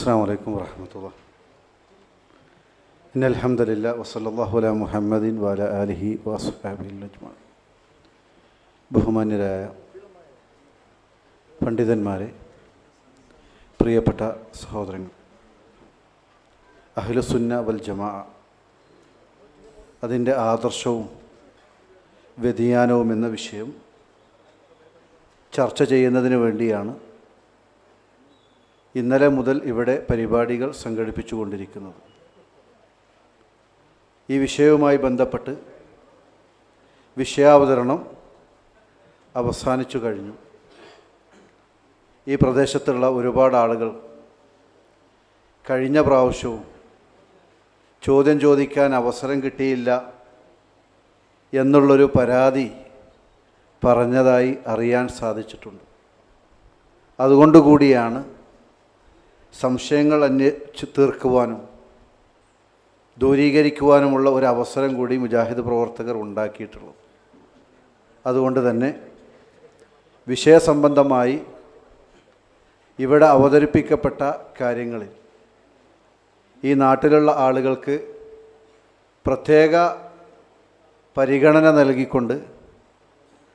അസ്സലാമു അലൈക്കും വറഹ്മത്തുള്ളാഹി. ഇന്നൽ ഹംദലില്ലാഹി വസല്ലല്ലാഹു അലാ മുഹമ്മദിൻ വഅലാ ആലിഹി വഅസ്ഹാബിഹി അജ്മഈൻ. ബഹുമാന്യരായ പണ്ഡിതന്മാരെ, പ്രിയപ്പെട്ട സഹോദരങ്ങൾ, അഹ്ലുസുന്ന വൽ ജമാഅ അതിൻ്റെ ആദർശവും വ്യതിയാനവും എന്ന വിഷയം ചർച്ച ചെയ്യുന്നതിന് വേണ്ടിയാണ് ഇന്നലെ മുതൽ ഇവിടെ പരിപാടികൾ സംഘടിപ്പിച്ചുകൊണ്ടിരിക്കുന്നത്. ഈ വിഷയവുമായി ബന്ധപ്പെട്ട് വിഷയാവതരണം അവസാനിച്ചു കഴിഞ്ഞു. ഈ പ്രദേശത്തുള്ള ഒരുപാട് ആളുകൾ കഴിഞ്ഞ പ്രാവശ്യവും ചോദ്യം ചോദിക്കാൻ അവസരം കിട്ടിയില്ല എന്നുള്ളൊരു പരാതി പറഞ്ഞതായി അറിയാൻ സാധിച്ചിട്ടുണ്ട്. അതുകൊണ്ടുകൂടിയാണ് സംശയങ്ങൾ തീർക്കുവാനും ദൂരീകരിക്കുവാനുമുള്ള ഒരു അവസരം കൂടി മുജാഹിദ് പ്രവർത്തകർ ഉണ്ടാക്കിയിട്ടുള്ളത്. അതുകൊണ്ട് തന്നെ വിഷയസംബന്ധമായി ഇവിടെ അവതരിപ്പിക്കപ്പെട്ട കാര്യങ്ങളിൽ ഈ നാട്ടിലുള്ള ആളുകൾക്ക് പ്രത്യേക പരിഗണന നൽകിക്കൊണ്ട്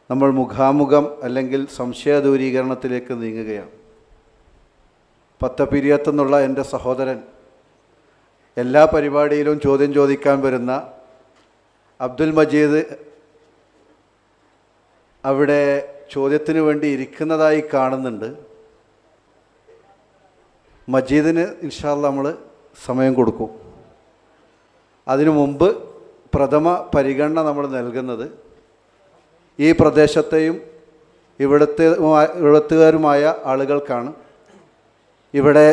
നമ്മൾ മുഖാമുഖം അല്ലെങ്കിൽ സംശയ ദൂരീകരണത്തിലേക്ക് നീങ്ങുകയാണ്. പത്തപിരിയത്തുനിന്നുള്ള എൻ്റെ സഹോദരൻ, എല്ലാ പരിപാടിയിലും ചോദ്യം ചോദിക്കാൻ വരുന്ന അബ്ദുൽ മജീദ് അവിടെ ചോദ്യത്തിന് വേണ്ടി ഇരിക്കുന്നതായി കാണുന്നുണ്ട്. മജീദിന് ഇൻഷാ അല്ലാഹ് നമ്മൾ സമയം കൊടുക്കും. അതിനു മുമ്പ് പ്രഥമ പരിഗണന നമ്മൾ നൽകുന്നത് ഈ പ്രദേശത്തെയും ഇവിടുത്തുകാരുമായ ആളുകൾക്കാണ്. ഇവിടെ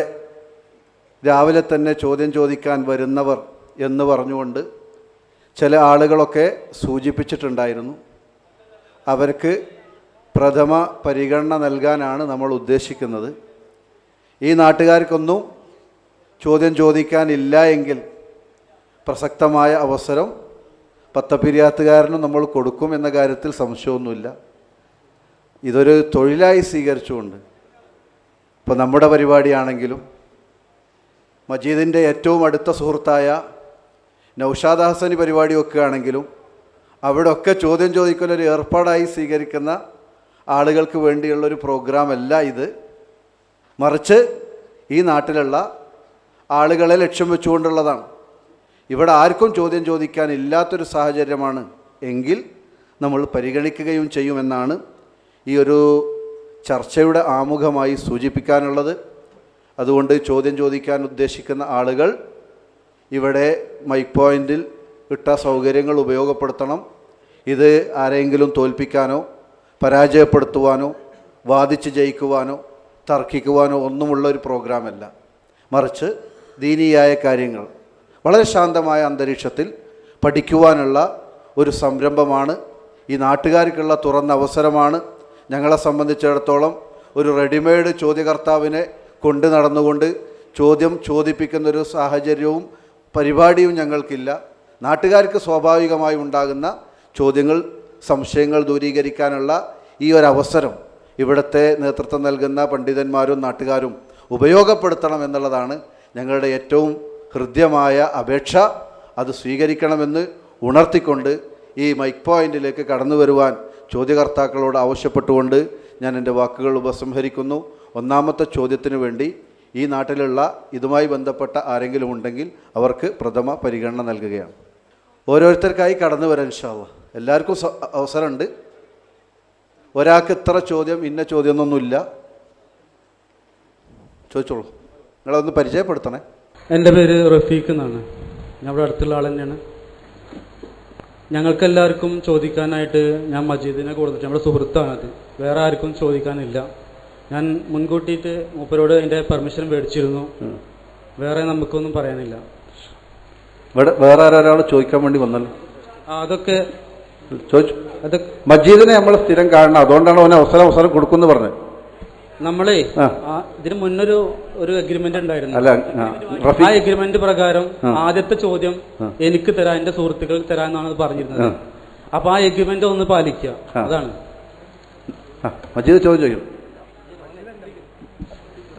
രാവിലെ തന്നെ ചോദ്യം ചോദിക്കാൻ വരുന്നവർ എന്ന് പറഞ്ഞുകൊണ്ട് ചില ആളുകളൊക്കെ സൂചിപ്പിച്ചിട്ടുണ്ടായിരുന്നു. അവർക്ക് പ്രഥമ പരിഗണന നൽകാനാണ് നമ്മൾ ഉദ്ദേശിക്കുന്നത്. ഈ നാട്ടുകാർക്കൊന്നും ചോദ്യം ചോദിക്കാനില്ല എങ്കിൽ പ്രസക്തമായ അവസരം പത്തപ്പിരിയാത്തുകാരനും നമ്മൾ കൊടുക്കും എന്ന കാര്യത്തിൽ സംശയമൊന്നുമില്ല. ഇതൊരു തൊഴിലായി സ്വീകരിച്ചുകൊണ്ട് ഇപ്പോൾ നമ്മുടെ പരിപാടിയാണെങ്കിലും മജീദിൻ്റെ ഏറ്റവും അടുത്ത സുഹൃത്തായ നൗഷാദ് ഹസനി പരിപാടി വെക്കുകയാണെങ്കിലും അവിടെ ഒക്കെ ചോദ്യം ചോദിക്കലൊരു ഏർപ്പാടായി സ്വീകരിക്കുന്ന ആളുകൾക്ക് വേണ്ടിയുള്ളൊരു പ്രോഗ്രാമല്ല ഇത്. മറിച്ച് ഈ നാട്ടിലുള്ള ആളുകളെ ലക്ഷ്യം വെച്ചുകൊണ്ടുള്ളതാണ്. ഇവിടെ ആർക്കും ചോദ്യം ചോദിക്കാനില്ലാത്തൊരു സാഹചര്യമാണ് എങ്കിൽ നമ്മൾ പരിഗണിക്കുകയും ചെയ്യുമെന്നാണ് ഈ ഒരു ചർച്ചയുടെ ആമുഖമായി സൂചിപ്പിക്കാനുള്ളത്. അതുകൊണ്ട് ചോദ്യം ചോദിക്കാൻ ഉദ്ദേശിക്കുന്ന ആളുകൾ ഇവിടെ മൈക്ക് പോയിൻറ്റിൽ ഇട്ട സൗകര്യങ്ങൾ ഉപയോഗപ്പെടുത്തണം. ഇത് ആരെങ്കിലും തോൽപ്പിക്കാനോ പരാജയപ്പെടുത്തുവാനോ വാദിച്ച് ജയിക്കുവാനോ തർക്കിക്കുവാനോ ഒന്നുമുള്ള ഒരു പ്രോഗ്രാമല്ല. മറിച്ച് ദീനീയായ കാര്യങ്ങൾ വളരെ ശാന്തമായ അന്തരീക്ഷത്തിൽ പഠിക്കുവാനുള്ള ഒരു സംരംഭമാണ്. ഈ നാട്ടുകാർക്കുള്ള തുറന്ന അവസരമാണ്. ഞങ്ങളെ സംബന്ധിച്ചിടത്തോളം ഒരു റെഡിമെയ്ഡ് ചോദ്യകർത്താവിനെ കൊണ്ട് നടന്നുകൊണ്ട് ചോദ്യം ചോദിപ്പിക്കുന്നൊരു സാഹചര്യവും പരിപാടിയും ഞങ്ങൾക്കില്ല. നാട്ടുകാർക്ക് സ്വാഭാവികമായി ഉണ്ടാകുന്ന ചോദ്യങ്ങൾ, സംശയങ്ങൾ ദൂരീകരിക്കാനുള്ള ഈ ഒരവസരം ഇവിടുത്തെ നേതൃത്വം നൽകുന്ന പണ്ഡിതന്മാരും നാട്ടുകാരും ഉപയോഗപ്പെടുത്തണം എന്നുള്ളതാണ് ഞങ്ങളുടെ ഏറ്റവും ഹൃദ്യമായ അപേക്ഷ. അത് സ്വീകരിക്കണമെന്ന് ഉണർത്തിക്കൊണ്ട് ഈ മൈക്ക് പോയിൻറ്റിലേക്ക് കടന്നു വരുവാൻ ചോദ്യകർത്താക്കളോട് ആവശ്യപ്പെട്ടുകൊണ്ട് ഞാൻ എൻ്റെ വാക്കുകൾ ഉപസംഹരിക്കുന്നു. ഒന്നാമത്തെ ചോദ്യത്തിന് വേണ്ടി ഈ നാട്ടിലുള്ള ഇതുമായി ബന്ധപ്പെട്ട ആരെങ്കിലും ഉണ്ടെങ്കിൽ അവർക്ക് പ്രഥമ പരിഗണന നൽകുകയാണ്. ഓരോരുത്തർക്കായി കടന്നു വരാൻ ഇൻഷാ അല്ലാഹ്. എല്ലാവർക്കും അവസരമുണ്ട്. ഒരാൾക്ക് ഇത്ര ചോദ്യം ഇന്ന ചോദ്യമൊന്നുമില്ല. ചോദിച്ചോളൂ. നിങ്ങളതൊന്ന് പരിചയപ്പെടുത്തണേ. എൻ്റെ പേര് റഫീഖ് എന്നാണ്. ഞാൻ ഇവിടെ അടുത്തുള്ള ആൾ തന്നെയാണ്. ഞങ്ങൾക്കെല്ലാവർക്കും ചോദിക്കാനായിട്ട് ഞാൻ മജീദിനെ കൊടുത്തിട്ട് നമ്മുടെ സുഹൃത്താണത്. വേറെ ആർക്കും ചോദിക്കാനില്ല. ഞാൻ മുൻകൂട്ടിയിട്ട് മൂപ്പരോട് എൻ്റെ പെർമിഷൻ മേടിച്ചിരുന്നു. വേറെ നമുക്കൊന്നും പറയാനില്ല. ഇവിടെ വേറെ ആരാൾ ചോദിക്കാൻ വേണ്ടി വന്നല്ലോ. അതൊക്കെ ചോദിച്ചു. മജീദിനെ നമ്മൾ സ്ഥിരം കാണണം, അതുകൊണ്ടാണ് അവന് അവസരം കൊടുക്കുമെന്ന് പറഞ്ഞത്. നമ്മളെ ഇതിന് മുന്നൊരു അഗ്രിമെന്റ് ഉണ്ടായിരുന്നു. ആ അഗ്രിമെന്റ് പ്രകാരം ആദ്യത്തെ ചോദ്യം എനിക്ക് തരാം, എന്റെ സുഹൃത്തുക്കൾക്ക് തരാമെന്നാണ് പറഞ്ഞിരുന്നത്. അപ്പൊ ആ അഗ്രിമെന്റ് ഒന്ന് പാലിക്കുക, അതാണ്. മജീദ് ചോദ്യം.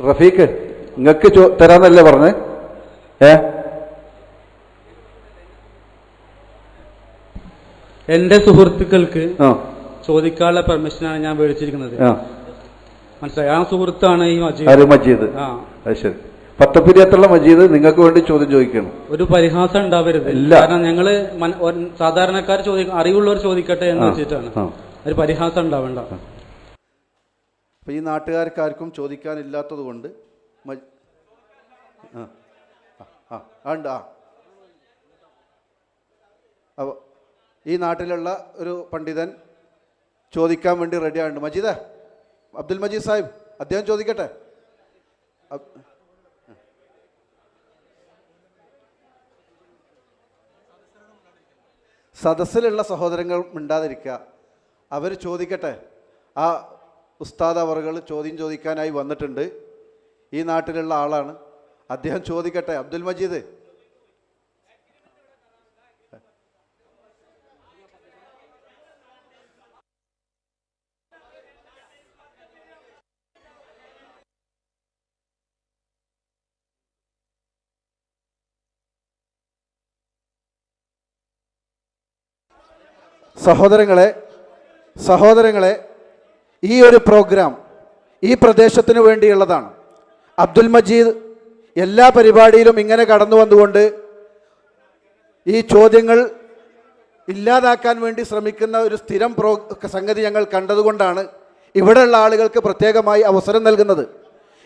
റഫീഖ് നിങ്ങൾക്ക് തരാന്നല്ലേ പറഞ്ഞേ? എന്റെ സുഹൃത്തുക്കൾക്ക് ചോദിക്കാനുള്ള പെർമിഷനാണ് ഞാൻ മേടിച്ചിരിക്കുന്നത്. മനസ്സിലായി? ആ സുഹൃത്താണ് ഈ മജീദ്. ശരി. പത്തപ്പിരിയത്തുള്ള മജീദ് നിങ്ങൾക്ക് വേണ്ടി ചോദ്യം ചോദിക്കണം. ഒരു പരിഹാസം ഉണ്ടാവരുത്. കാരണം ഞങ്ങള് സാധാരണക്കാർ അറിവുള്ളവർ ചോദിക്കട്ടെ എന്ന് വെച്ചിട്ടാണ്. ഒരു പരിഹാസം ഉണ്ടാവേണ്ട. അപ്പൊ ഈ നാട്ടുകാർക്കാർക്കും ചോദിക്കാനില്ലാത്തത് കൊണ്ട് അപ്പോൾ ഈ നാട്ടിലുള്ള ഒരു പണ്ഡിതൻ ചോദിക്കാൻ വേണ്ടി റെഡിയായിട്ടുണ്ട്. മജീദ്, അബ്ദുൽ മജീദ് സാഹിബ്, അദ്ദേഹം ചോദിക്കട്ടെ. സദസ്സിലുള്ള സഹോദരങ്ങൾ മിണ്ടാതിരിക്കുക, അവർ ചോദിക്കട്ടെ. ആ ഉസ്താദ് അവറുകൾ ചോദ്യം ചോദിക്കാനായി വന്നിട്ടുണ്ട്. ഈ നാട്ടിലുള്ള ആളാണ്, അദ്ദേഹം ചോദിക്കട്ടെ. അബ്ദുൽ മജീദ്, സഹോദരങ്ങളെ, ഈ ഒരു പ്രോഗ്രാം ഈ പ്രദേശത്തിന് വേണ്ടിയുള്ളതാണ്. അബ്ദുൽ മജീദ് എല്ലാ പരിപാടിയിലും ഇങ്ങനെ കടന്നു വന്നുകൊണ്ട് ഈ ചോദ്യങ്ങൾ ഇല്ലാതാക്കാൻ വേണ്ടി ശ്രമിക്കുന്ന ഒരു സ്ഥിരം സംഗതി ഞങ്ങൾ കണ്ടതുകൊണ്ടാണ് ഇവിടെയുള്ള ആളുകൾക്ക് പ്രത്യേകമായി അവസരം നൽകുന്നത്.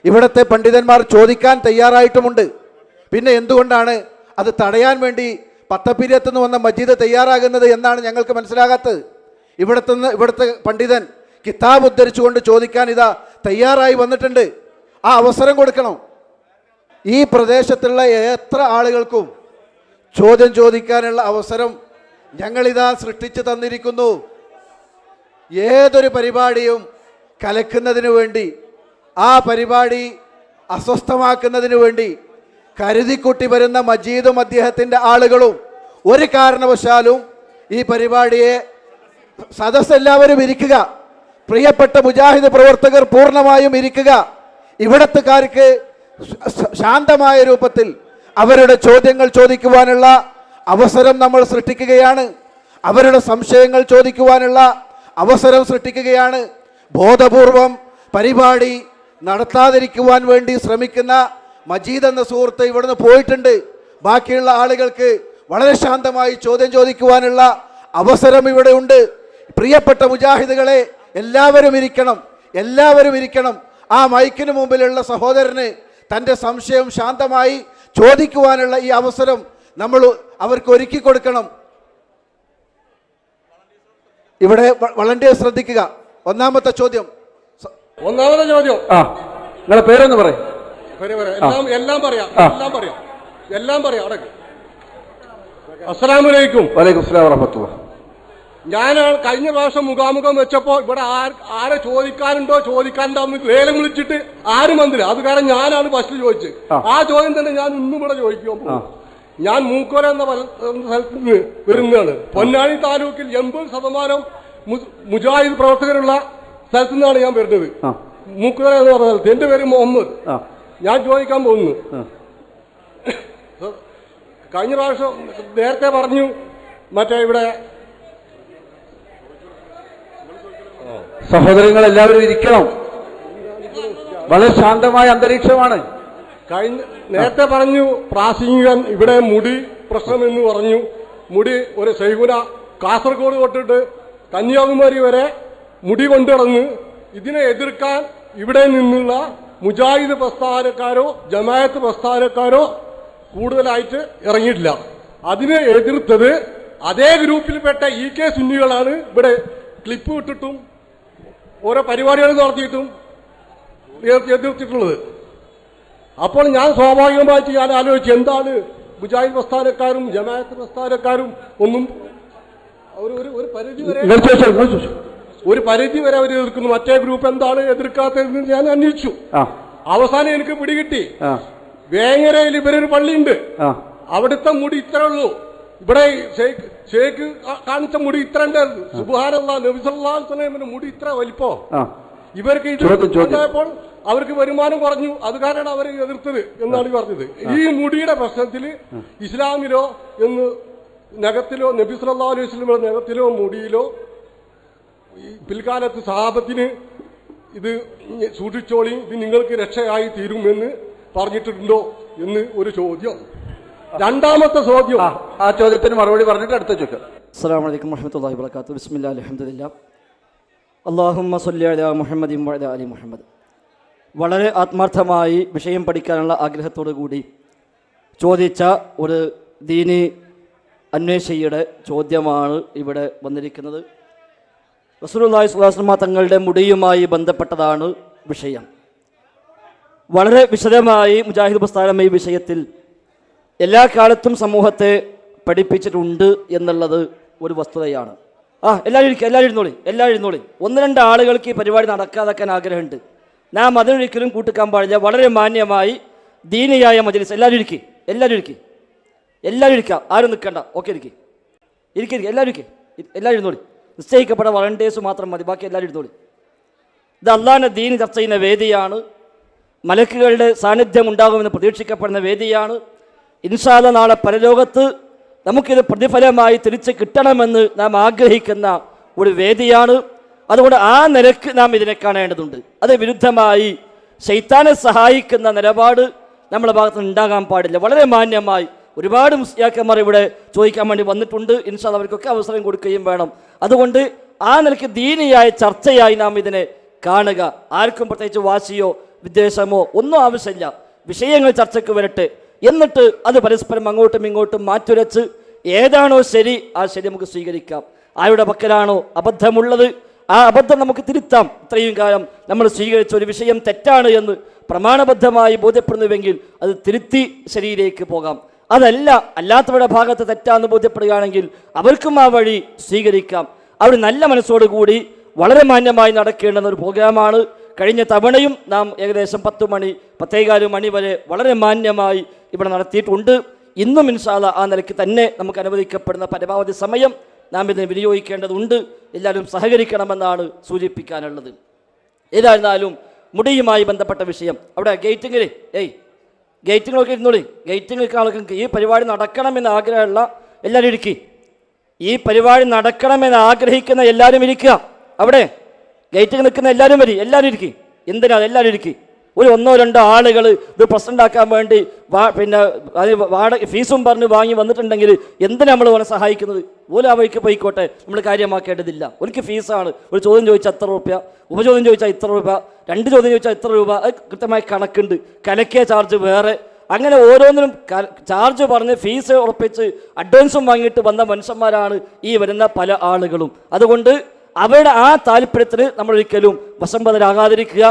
ഇവിടുത്തെ പണ്ഡിതന്മാർ ചോദിക്കാൻ തയ്യാറായിട്ടുമുണ്ട്. പിന്നെ എന്തുകൊണ്ടാണ് അത് തടയാൻ വേണ്ടി പത്തപ്പിരിയത്തുനിന്ന് വന്ന മജീദ് തയ്യാറാകുന്നത് എന്നാണ് ഞങ്ങൾക്ക് മനസ്സിലാകാത്തത്. ഇവിടുത്തെ പണ്ഡിതൻ കിതാബ് ഉദ്ധരിച്ചുകൊണ്ട് ചോദിക്കാൻ ഇതാ തയ്യാറായി വന്നിട്ടുണ്ട്. ആ അവസരം കൊടുക്കണം. ഈ പ്രദേശത്തുള്ള എത്ര ആളുകൾക്കും ചോദ്യം ചോദിക്കാനുള്ള അവസരം ഞങ്ങളിതാ സൃഷ്ടിച്ചു തന്നിരിക്കുന്നു. ഏതൊരു പരിപാടിയും കലക്കുന്നതിന് വേണ്ടി, ആ പരിപാടി അസ്വസ്ഥമാക്കുന്നതിന് വേണ്ടി കരുതിക്കുട്ടി വരുന്ന മജീദും അദ്ദേഹത്തിൻ്റെ ആളുകളും ഒരു കാരണവശാലും ഈ പരിപാടിയെ സദസ്സെല്ലാവരും ഇരിക്കുക, പ്രിയപ്പെട്ട മുജാഹിദ് പ്രവർത്തകർ പൂർണ്ണമായും ഇരിക്കുക. ഇവിടത്തുകാർക്ക് ശാന്തമായ രൂപത്തിൽ അവരുടെ ചോദ്യങ്ങൾ ചോദിക്കുവാനുള്ള അവസരം നമ്മൾ സൃഷ്ടിക്കുകയാണ്. അവരുടെ സംശയങ്ങൾ ചോദിക്കുവാനുള്ള അവസരം സൃഷ്ടിക്കുകയാണ്. ബോധപൂർവം പരിപാടി നടത്താതിരിക്കുവാൻ വേണ്ടി ശ്രമിക്കുന്ന മജീദ് എന്ന സുഹൃത്ത് ഇവിടുന്ന് പോയിട്ടുണ്ട്. ബാക്കിയുള്ള ആളുകൾക്ക് വളരെ ശാന്തമായി ചോദ്യം ചോദിക്കുവാനുള്ള അവസരം ഇവിടെ ഉണ്ട്. പ്രിയപ്പെട്ട മുജാഹിദുകളെ, എല്ലാവരും ഇരിക്കണം. ആ മൈക്കിന് മുമ്പിലുള്ള സഹോദരന് തൻ്റെ സംശയം ശാന്തമായി ചോദിക്കുവാനുള്ള ഈ അവസരം നമ്മൾ അവർക്ക് ഒരുക്കി കൊടുക്കണം. ഇവിടെ വളണ്ടിയർ ശ്രദ്ധിക്കുക. ഒന്നാമത്തെ ചോദ്യം. നിങ്ങളുടെ പേരൊന്ന് പറയും. എല്ലാം പറയാം. അസ്സലാമു അലൈക്കും. വലൈക്കും അസ്സലാം വറഹ്മത്തുള്ളാഹി. ഞാൻ കഴിഞ്ഞ പ്രാവശ്യം മുഖാമുഖം വെച്ചപ്പോ ഇവിടെ ആരെ ചോദിക്കാനുണ്ടോ ലേലം വിളിച്ചിട്ട് ആരും വന്നില്ല. അത് കാരണം ഞാനാണ് ഫസ്റ്റ് ചോദിച്ചത്. ആ ചോദ്യം തന്നെ ഞാൻ ഇന്നും ഇവിടെ ചോദിക്കുമ്പോൾ, ഞാൻ മൂക്കോല എന്ന സ്ഥലത്ത് നിന്ന് വരുന്നതാണ്. പൊന്നാനി താലൂക്കിൽ 80% മുജാഹിദ് പ്രവർത്തകരുള്ള സ്ഥലത്തു നിന്നാണ് ഞാൻ വരുന്നത്. മൂക്കോല എന്ന് പറഞ്ഞ സ്ഥലത്ത്. എന്റെ പേര് മുഹമ്മദ്. ഞാൻ ചോദിക്കാൻ പോകുന്നു. കഴിഞ്ഞ പ്രാവശ്യം നേരത്തെ പറഞ്ഞു, മറ്റേ ഇവിടെ സഹോദരങ്ങൾ എല്ലാവരും ഇരിക്കണം. വളരെ ശാന്തമായ അന്തരീക്ഷമാണ്. നേരത്തെ പറഞ്ഞു പ്രാസംഗികൻ ഇവിടെ മുടി പ്രശ്നമെന്ന് പറഞ്ഞു. മുടി ഒരു സൈഗുന കാസർഗോഡ് തൊട്ടിട്ട് കന്യാകുമാരി വരെ മുടി കൊണ്ടിടന്ന് ഇതിനെ എതിർക്കാൻ ഇവിടെ നിന്നുള്ള മുജാഹിദ് പ്രസ്ഥാനക്കാരോ ജമാഅത്ത് പ്രസ്ഥാനക്കാരോ കൂടുതലായിട്ട് ഇറങ്ങിയിട്ടില്ല. അതിനെ എതിർത്തത് അതേ ഗ്രൂപ്പിൽപ്പെട്ട EK സുന്നികളാണ്. ഇവിടെ ക്ലിപ്പ് ഇട്ടിട്ടും ഓരോ പരിപാടികൾ നടത്തിയിട്ടും എതിർത്തിട്ടുള്ളത്. അപ്പോൾ ഞാൻ സ്വാഭാവികമായിട്ട് ഞാൻ ആലോചിച്ചു, എന്താണ് മുജാഹിദ് പ്രസ്ഥാനക്കാരും ജമാഅത്ത് പ്രസ്ഥാനക്കാരും ഒന്നും ഒരു പരിധി വരെ അവർ എതിർക്കുന്നു. മറ്റേ ഗ്രൂപ്പ് എന്താണ് എതിർക്കാത്തതെന്ന് ഞാൻ അന്വേഷിച്ചു. അവസാനം എനിക്ക് പിടികിട്ടി. വേങ്ങരയിൽ ഇവരൊരു പള്ളിയുണ്ട്. അവിടുത്തെ മുടി ഇത്രേ ഉള്ളൂ. ഇവിടെ ഷേഖ് കാണിച്ച മുടി ഇത്ര ഉണ്ടായിരുന്നു. സുബ്ഹാനല്ലാഹ്, നബി സല്ലല്ലാഹു അലൈഹി വസല്ലമയുടെ മുടി ഇത്ര വലിപ്പോ. ഇവർക്ക് ഇത് ഉണ്ടായപ്പോൾ അവർക്ക് വരുമാനം കുറഞ്ഞു, അത് കാരണം അവർ എതിർത്തത് എന്നാണ് പറഞ്ഞത്. ഈ മുടിയുടെ പ്രശ്നത്തിൽ ഇസ്ലാമിലോ എന്ന് നഖത്തിലോ നബി സല്ലല്ലാഹു അലൈഹി വസല്ലമയുടെ നഖത്തിലോ മുടിയിലോ പിൽക്കാലത്ത് സഹാബത്തിന് ഇത് സൂക്ഷിച്ചോളി, ഇത് നിങ്ങൾക്ക് രക്ഷയായി തീരുമെന്ന് പറഞ്ഞിട്ടുണ്ടോ എന്ന് ഒരു ചോദ്യം. രണ്ടാമത്തെ ചോദ്യം, ആ ചോദ്യത്തിന് മറുപടി പറഞ്ഞിട്ട് അടുത്ത ചോദ്യം. അസ്സലാമു അലൈക്കും വറഹ്മത്തുള്ളാഹി വബറകാതുഹു. ബിസ്മില്ലാഹിൽ അൽഹംദുലില്ലാഹ് അല്ലാഹുമ്മ സ്വല്ലി അലാ മുഹമ്മദിൻ വഅലാ ആലി മുഹമ്മദ്. വളരെ ആത്മാർത്ഥമായി വിഷയം പഠിക്കാനുള്ള ആഗ്രഹത്തോടു കൂടി ചോദിച്ച ഒരു ദീനി അന്വേഷിയുടെ ചോദ്യമാണ് ഇവിടെ വന്നിരിക്കുന്നത്. റസൂലുള്ളാഹി സ്വല്ലല്ലാഹു അലൈഹി വസല്ലം തങ്ങളുടെ മുടിയുമായി ബന്ധപ്പെട്ടതാണ് വിഷയം. വളരെ വിശദമായി മുജാഹിദ് പ്രസ്ഥാനം ഈ വിഷയത്തിൽ എല്ലാ കാലത്തും സമൂഹത്തെ പഠിപ്പിച്ചിട്ടുണ്ട് എന്നുള്ളത് ഒരു വസ്തുതയാണ്. എല്ലാവരും ഇരിക്കുക, എല്ലാവരും ഇരുന്നോളി. ഒന്ന് രണ്ട് ആളുകൾക്ക് ഈ പരിപാടി നടക്കാതാക്കാൻ ആഗ്രഹമുണ്ട്. നാം അതിനൊരിക്കലും കൂട്ടിക്കാൻ പാടില്ല. വളരെ മാന്യമായി ദീനിയായ മജ്‌ലിസ്. എല്ലാവരും ഇരിക്കുക, ആരും നിൽക്കണ്ട. ഓക്കെ, ഇരിക്കുക, എല്ലാവരും ഇരുന്നോളി. നിശ്ചയിക്കപ്പെട്ട വളണ്ടിയേഴ്സ് മാത്രം മതി, ബാക്കി എല്ലാവരും ഇരുന്നോളി. ഇത് അള്ളാഹിന്റെ ദീൻ ചർച്ച ചെയ്യുന്ന വേദിയാണ്. മലക്കുകളുടെ സാന്നിധ്യം ഉണ്ടാകുമെന്ന് പ്രതീക്ഷിക്കപ്പെടുന്ന വേദിയാണ്. ഇൻഷാ അല്ലാഹ് നാളെ പരലോകത്ത് നമുക്കിത് പ്രതിഫലമായി തിരിച്ച് കിട്ടണമെന്ന് നാം ആഗ്രഹിക്കുന്ന ഒരു വേദിയാണ്. അതുകൊണ്ട് ആ നിലക്ക് നാം ഇതിനെ കാണേണ്ടതുണ്ട്. അത് വിരുദ്ധമായി ശൈത്താനെ സഹായിക്കുന്ന നിലപാട് നമ്മുടെ ഭാഗത്ത് ഉണ്ടാകാൻ പാടില്ല. വളരെ മാന്യമായി ഒരുപാട് മുസ്ലിയാക്കന്മാർ ഇവിടെ ചോദിക്കാൻ വേണ്ടി വന്നിട്ടുണ്ട്. ഇൻഷാ അല്ലാഹ് അവർക്കൊക്കെ അവസരം കൊടുക്കുകയും വേണം. അതുകൊണ്ട് ആ നിലയ്ക്ക് ദീനിയായ ചർച്ചയായി നാം ഇതിനെ കാണുക. ആർക്കും പ്രത്യേകിച്ച് വാശിയോ വിദ്വേഷമോ ഒന്നും ആവശ്യമില്ല. വിഷയങ്ങൾ ചർച്ചയ്ക്ക് വരട്ടെ. എന്നിട്ട് അത് പരസ്പരം അങ്ങോട്ടും ഇങ്ങോട്ടും മാറ്റുരച്ച് ഏതാണോ ശരി ആ ശരി നമുക്ക് സ്വീകരിക്കാം. ആരുടെ പക്കലാണോ അബദ്ധമുള്ളത് ആ അബദ്ധം നമുക്ക് തിരുത്താം. ഇത്രയും കാലം നമ്മൾ സ്വീകരിച്ച ഒരു വിഷയം തെറ്റാണ് എന്ന് പ്രമാണബദ്ധമായി ബോധ്യപ്പെടുന്നുവെങ്കിൽ അത് തിരുത്തി ശരിയിലേക്ക് പോകാം. അല്ലാത്തവരുടെ ഭാഗത്ത് തെറ്റാന്ന് ബോധ്യപ്പെടുകയാണെങ്കിൽ അവർക്കും ആ വഴി സ്വീകരിക്കാം. അവർ നല്ല മനസ്സോടുകൂടി വളരെ മാന്യമായി നടക്കേണ്ടുന്ന ഒരു പ്രോഗ്രാമാണ്. കഴിഞ്ഞ തവണയും നാം ഏകദേശം 10 മണി 10:15 മണി വരെ വളരെ മാന്യമായി ഇവിടെ നടത്തിയിട്ടുണ്ട്. ഇന്നും ഇൻഷാ അല്ലാഹ് ആ നിലയ്ക്ക് തന്നെ നമുക്ക് അനുവദിക്കപ്പെടുന്ന പരമാവധി സമയം നാം ഇതിനെ വിനിയോഗിക്കേണ്ടതുണ്ട്. എല്ലാവരും സഹകരിക്കണമെന്നാണ് സൂചിപ്പിക്കാനുള്ളത്. ഏതായിരുന്നാലും മുടിയുമായി ബന്ധപ്പെട്ട വിഷയം അവിടെ ഗേറ്റിങ്ങിലൊക്കെ ഇരുന്നോളി. ഗേറ്റിങ്ങിൽ ആൾക്ക് ഈ പരിപാടി നടക്കണമെന്ന് ആഗ്രഹമുള്ള എല്ലാവരും ഇരിക്കുക. ഈ പരിപാടി നടക്കണമെന്ന് ആഗ്രഹിക്കുന്ന എല്ലാവരും ഇരിക്കുക. അവിടെ ഗേറ്റിൽ നിൽക്കുന്ന എല്ലാവരും എല്ലാവരും ഇരിക്കുക. എന്തിനാ എല്ലാവരും ഇരിക്കുക? ഒരു 1-2 ആളുകൾ ഇത് പ്രസിഡൻ്റാക്കാൻ വേണ്ടി ഫീസും പറഞ്ഞ് വാങ്ങി വന്നിട്ടുണ്ടെങ്കിൽ എന്തിനാ നമ്മൾ ഓനെ സഹായിക്കുന്നത്? ഓല ആ വഴിക്ക് പോയിക്കോട്ടെ, നമ്മൾ കാര്യമാക്കേണ്ടതില്ല. ഒരിക്കൽ ഫീസാണ്. ഒരു ചോദ്യം ചോദിച്ചാൽ എത്ര രൂപ, ഉപചോദ്യം ചോദിച്ചാൽ ഇത്ര രൂപ, 2 ചോദ്യം ചോദിച്ചാൽ ഇത്ര രൂപ, അത് കൃത്യമായി കണക്കുണ്ട്. കലക്കിയ ചാർജ് വേറെ. അങ്ങനെ ഓരോന്നിനും ചാർജ് പറഞ്ഞ് ഫീസ് ഉറപ്പിച്ച് അഡ്വാൻസും വാങ്ങിയിട്ട് വന്ന മനുഷ്യന്മാരാണ് ഈ വരുന്ന പല ആളുകളും. അതുകൊണ്ട് അവരുടെ ആ താല്പര്യത്തിന് നമ്മൾ ഒരിക്കലും വശംബദ്ധരാകാതിരിക്കുക.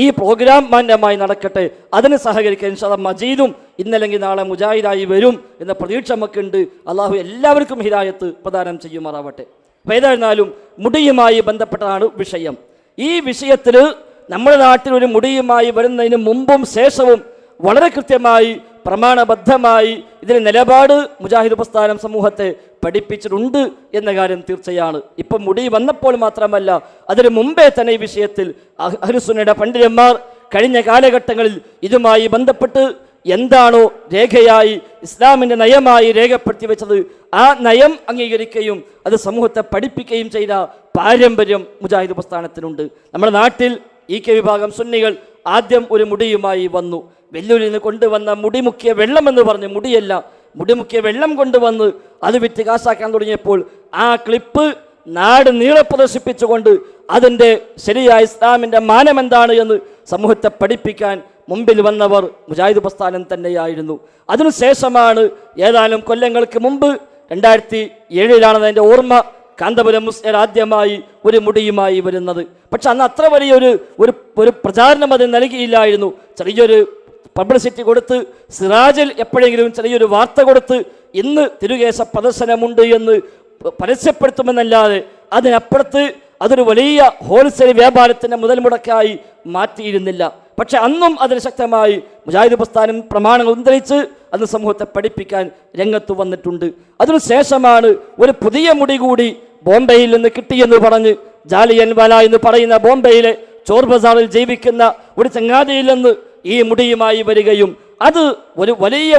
ഈ പ്രോഗ്രാം മാന്യമായി നടക്കട്ടെ, അതിന് സഹകരിക്കുക. ഇൻഷാ അല്ലാഹ് മജീദും ഇന്നല്ലെങ്കിൽ നാളെ മുജാഹിദായി വരും എന്ന പ്രതീക്ഷ നമുക്കുണ്ട്. അള്ളാഹു എല്ലാവർക്കും ഹിദായത്ത് പ്രദാനം ചെയ്യുമാറാവട്ടെ. അപ്പോൾ ഏതായിരുന്നാലും മുടിയുമായി ബന്ധപ്പെട്ടതാണ് വിഷയം. ഈ വിഷയത്തിൽ നമ്മുടെ നാട്ടിൽ ഒരു മുടിയുമായി വരുന്നതിന് മുമ്പും ശേഷവും വളരെ കൃത്യമായി പ്രമാണബദ്ധമായി ഇതിന് നിലപാട് മുജാഹിദ് പ്രസ്ഥാനം സമൂഹത്തെ പഠിപ്പിച്ചിട്ടുണ്ട് എന്ന കാര്യം തീർച്ചയാണ്. ഇപ്പം മുടി വന്നപ്പോൾ മാത്രമല്ല, അതിന് മുമ്പേ തന്നെ ഈ വിഷയത്തിൽ അഹ്ലുസുന്നയുടെ പണ്ഡിതന്മാർ കഴിഞ്ഞ കാലഘട്ടങ്ങളിൽ ഇതുമായി ബന്ധപ്പെട്ട് എന്താണോ രേഖയായി ഇസ്ലാമിൻ്റെ നയമായി രേഖപ്പെടുത്തി വെച്ചത് ആ നയം അംഗീകരിക്കുകയും അത് സമൂഹത്തെ പഠിപ്പിക്കുകയും ചെയ്ത പാരമ്പര്യം മുജാഹിദ് പ്രസ്ഥാനത്തിനുണ്ട്. നമ്മുടെ നാട്ടിൽ കെ വിഭാഗം സുന്നികൾ ആദ്യം ഒരു മുടിയുമായി വന്നു. വെല്ലൂരിൽ നിന്ന് കൊണ്ടുവന്ന മുടിമുക്കിയ വെള്ളം എന്ന് പറഞ്ഞ്, മുടിയല്ല മുടിമുക്കിയ വെള്ളം കൊണ്ടുവന്ന് അത് വിറ്റ് കാശാക്കാൻ തുടങ്ങിയപ്പോൾ ആ ക്ലിപ്പ് നാട് നീളെ പ്രദർശിപ്പിച്ചുകൊണ്ട് അതിൻ്റെ ശരിയായ ഇസ്ലാമിൻ്റെ മാനം എന്താണ് എന്ന് സമൂഹത്തെ പഠിപ്പിക്കാൻ മുമ്പിൽ വന്നവർ മുജാഹിദ് പ്രസ്ഥാനം തന്നെയായിരുന്നു. അതിനുശേഷമാണ് ഏതാനും കൊല്ലങ്ങൾക്ക് മുമ്പ് 2007 അതിൻ്റെ ഓർമ്മ, കാന്തപുരം മുസ്ലിയാർ ആദ്യമായി ഒരു മുടിയുമായി വരുന്നത്. പക്ഷെ അന്ന് അത്ര വലിയൊരു ഒരു പ്രചാരണം അത് നൽകിയില്ലായിരുന്നു. ചെറിയൊരു പബ്ലിസിറ്റി കൊടുത്ത്, സിറാജിൽ എപ്പോഴെങ്കിലും ചെറിയൊരു വാർത്ത കൊടുത്ത് ഇന്ന് തിരുകേശ പ്രദർശനമുണ്ട് എന്ന് പരസ്യപ്പെടുത്തുമെന്നല്ലാതെ അതിനപ്പുറത്ത് അതൊരു വലിയ ഹോൾസെയിൽ വ്യാപാരത്തിൻ്റെ മുതൽ മുടക്കായി മാറ്റിയിരുന്നില്ല. പക്ഷെ അന്നും അതിന് ശക്തമായി മുജാഹിദ് പ്രസ്ഥാനം പ്രമാണങ്ങൾ ഉദ്ധരിച്ച് അന്ന് സമൂഹത്തെ പഠിപ്പിക്കാൻ രംഗത്ത് വന്നിട്ടുണ്ട്. അതിനുശേഷമാണ് ഒരു പുതിയ മുടി കൂടി ബോംബെയിൽ നിന്ന് കിട്ടിയെന്ന് പറഞ്ഞ് ജാലിയൻ വാല എന്ന് പറയുന്ന ബോംബെയിലെ ചോർ ബസാറിൽ ജീവിക്കുന്ന ഒരു ചങ്ങാതിയിൽ നിന്ന് ഈ മുടിയുമായി വരികയും അത് ഒരു വലിയ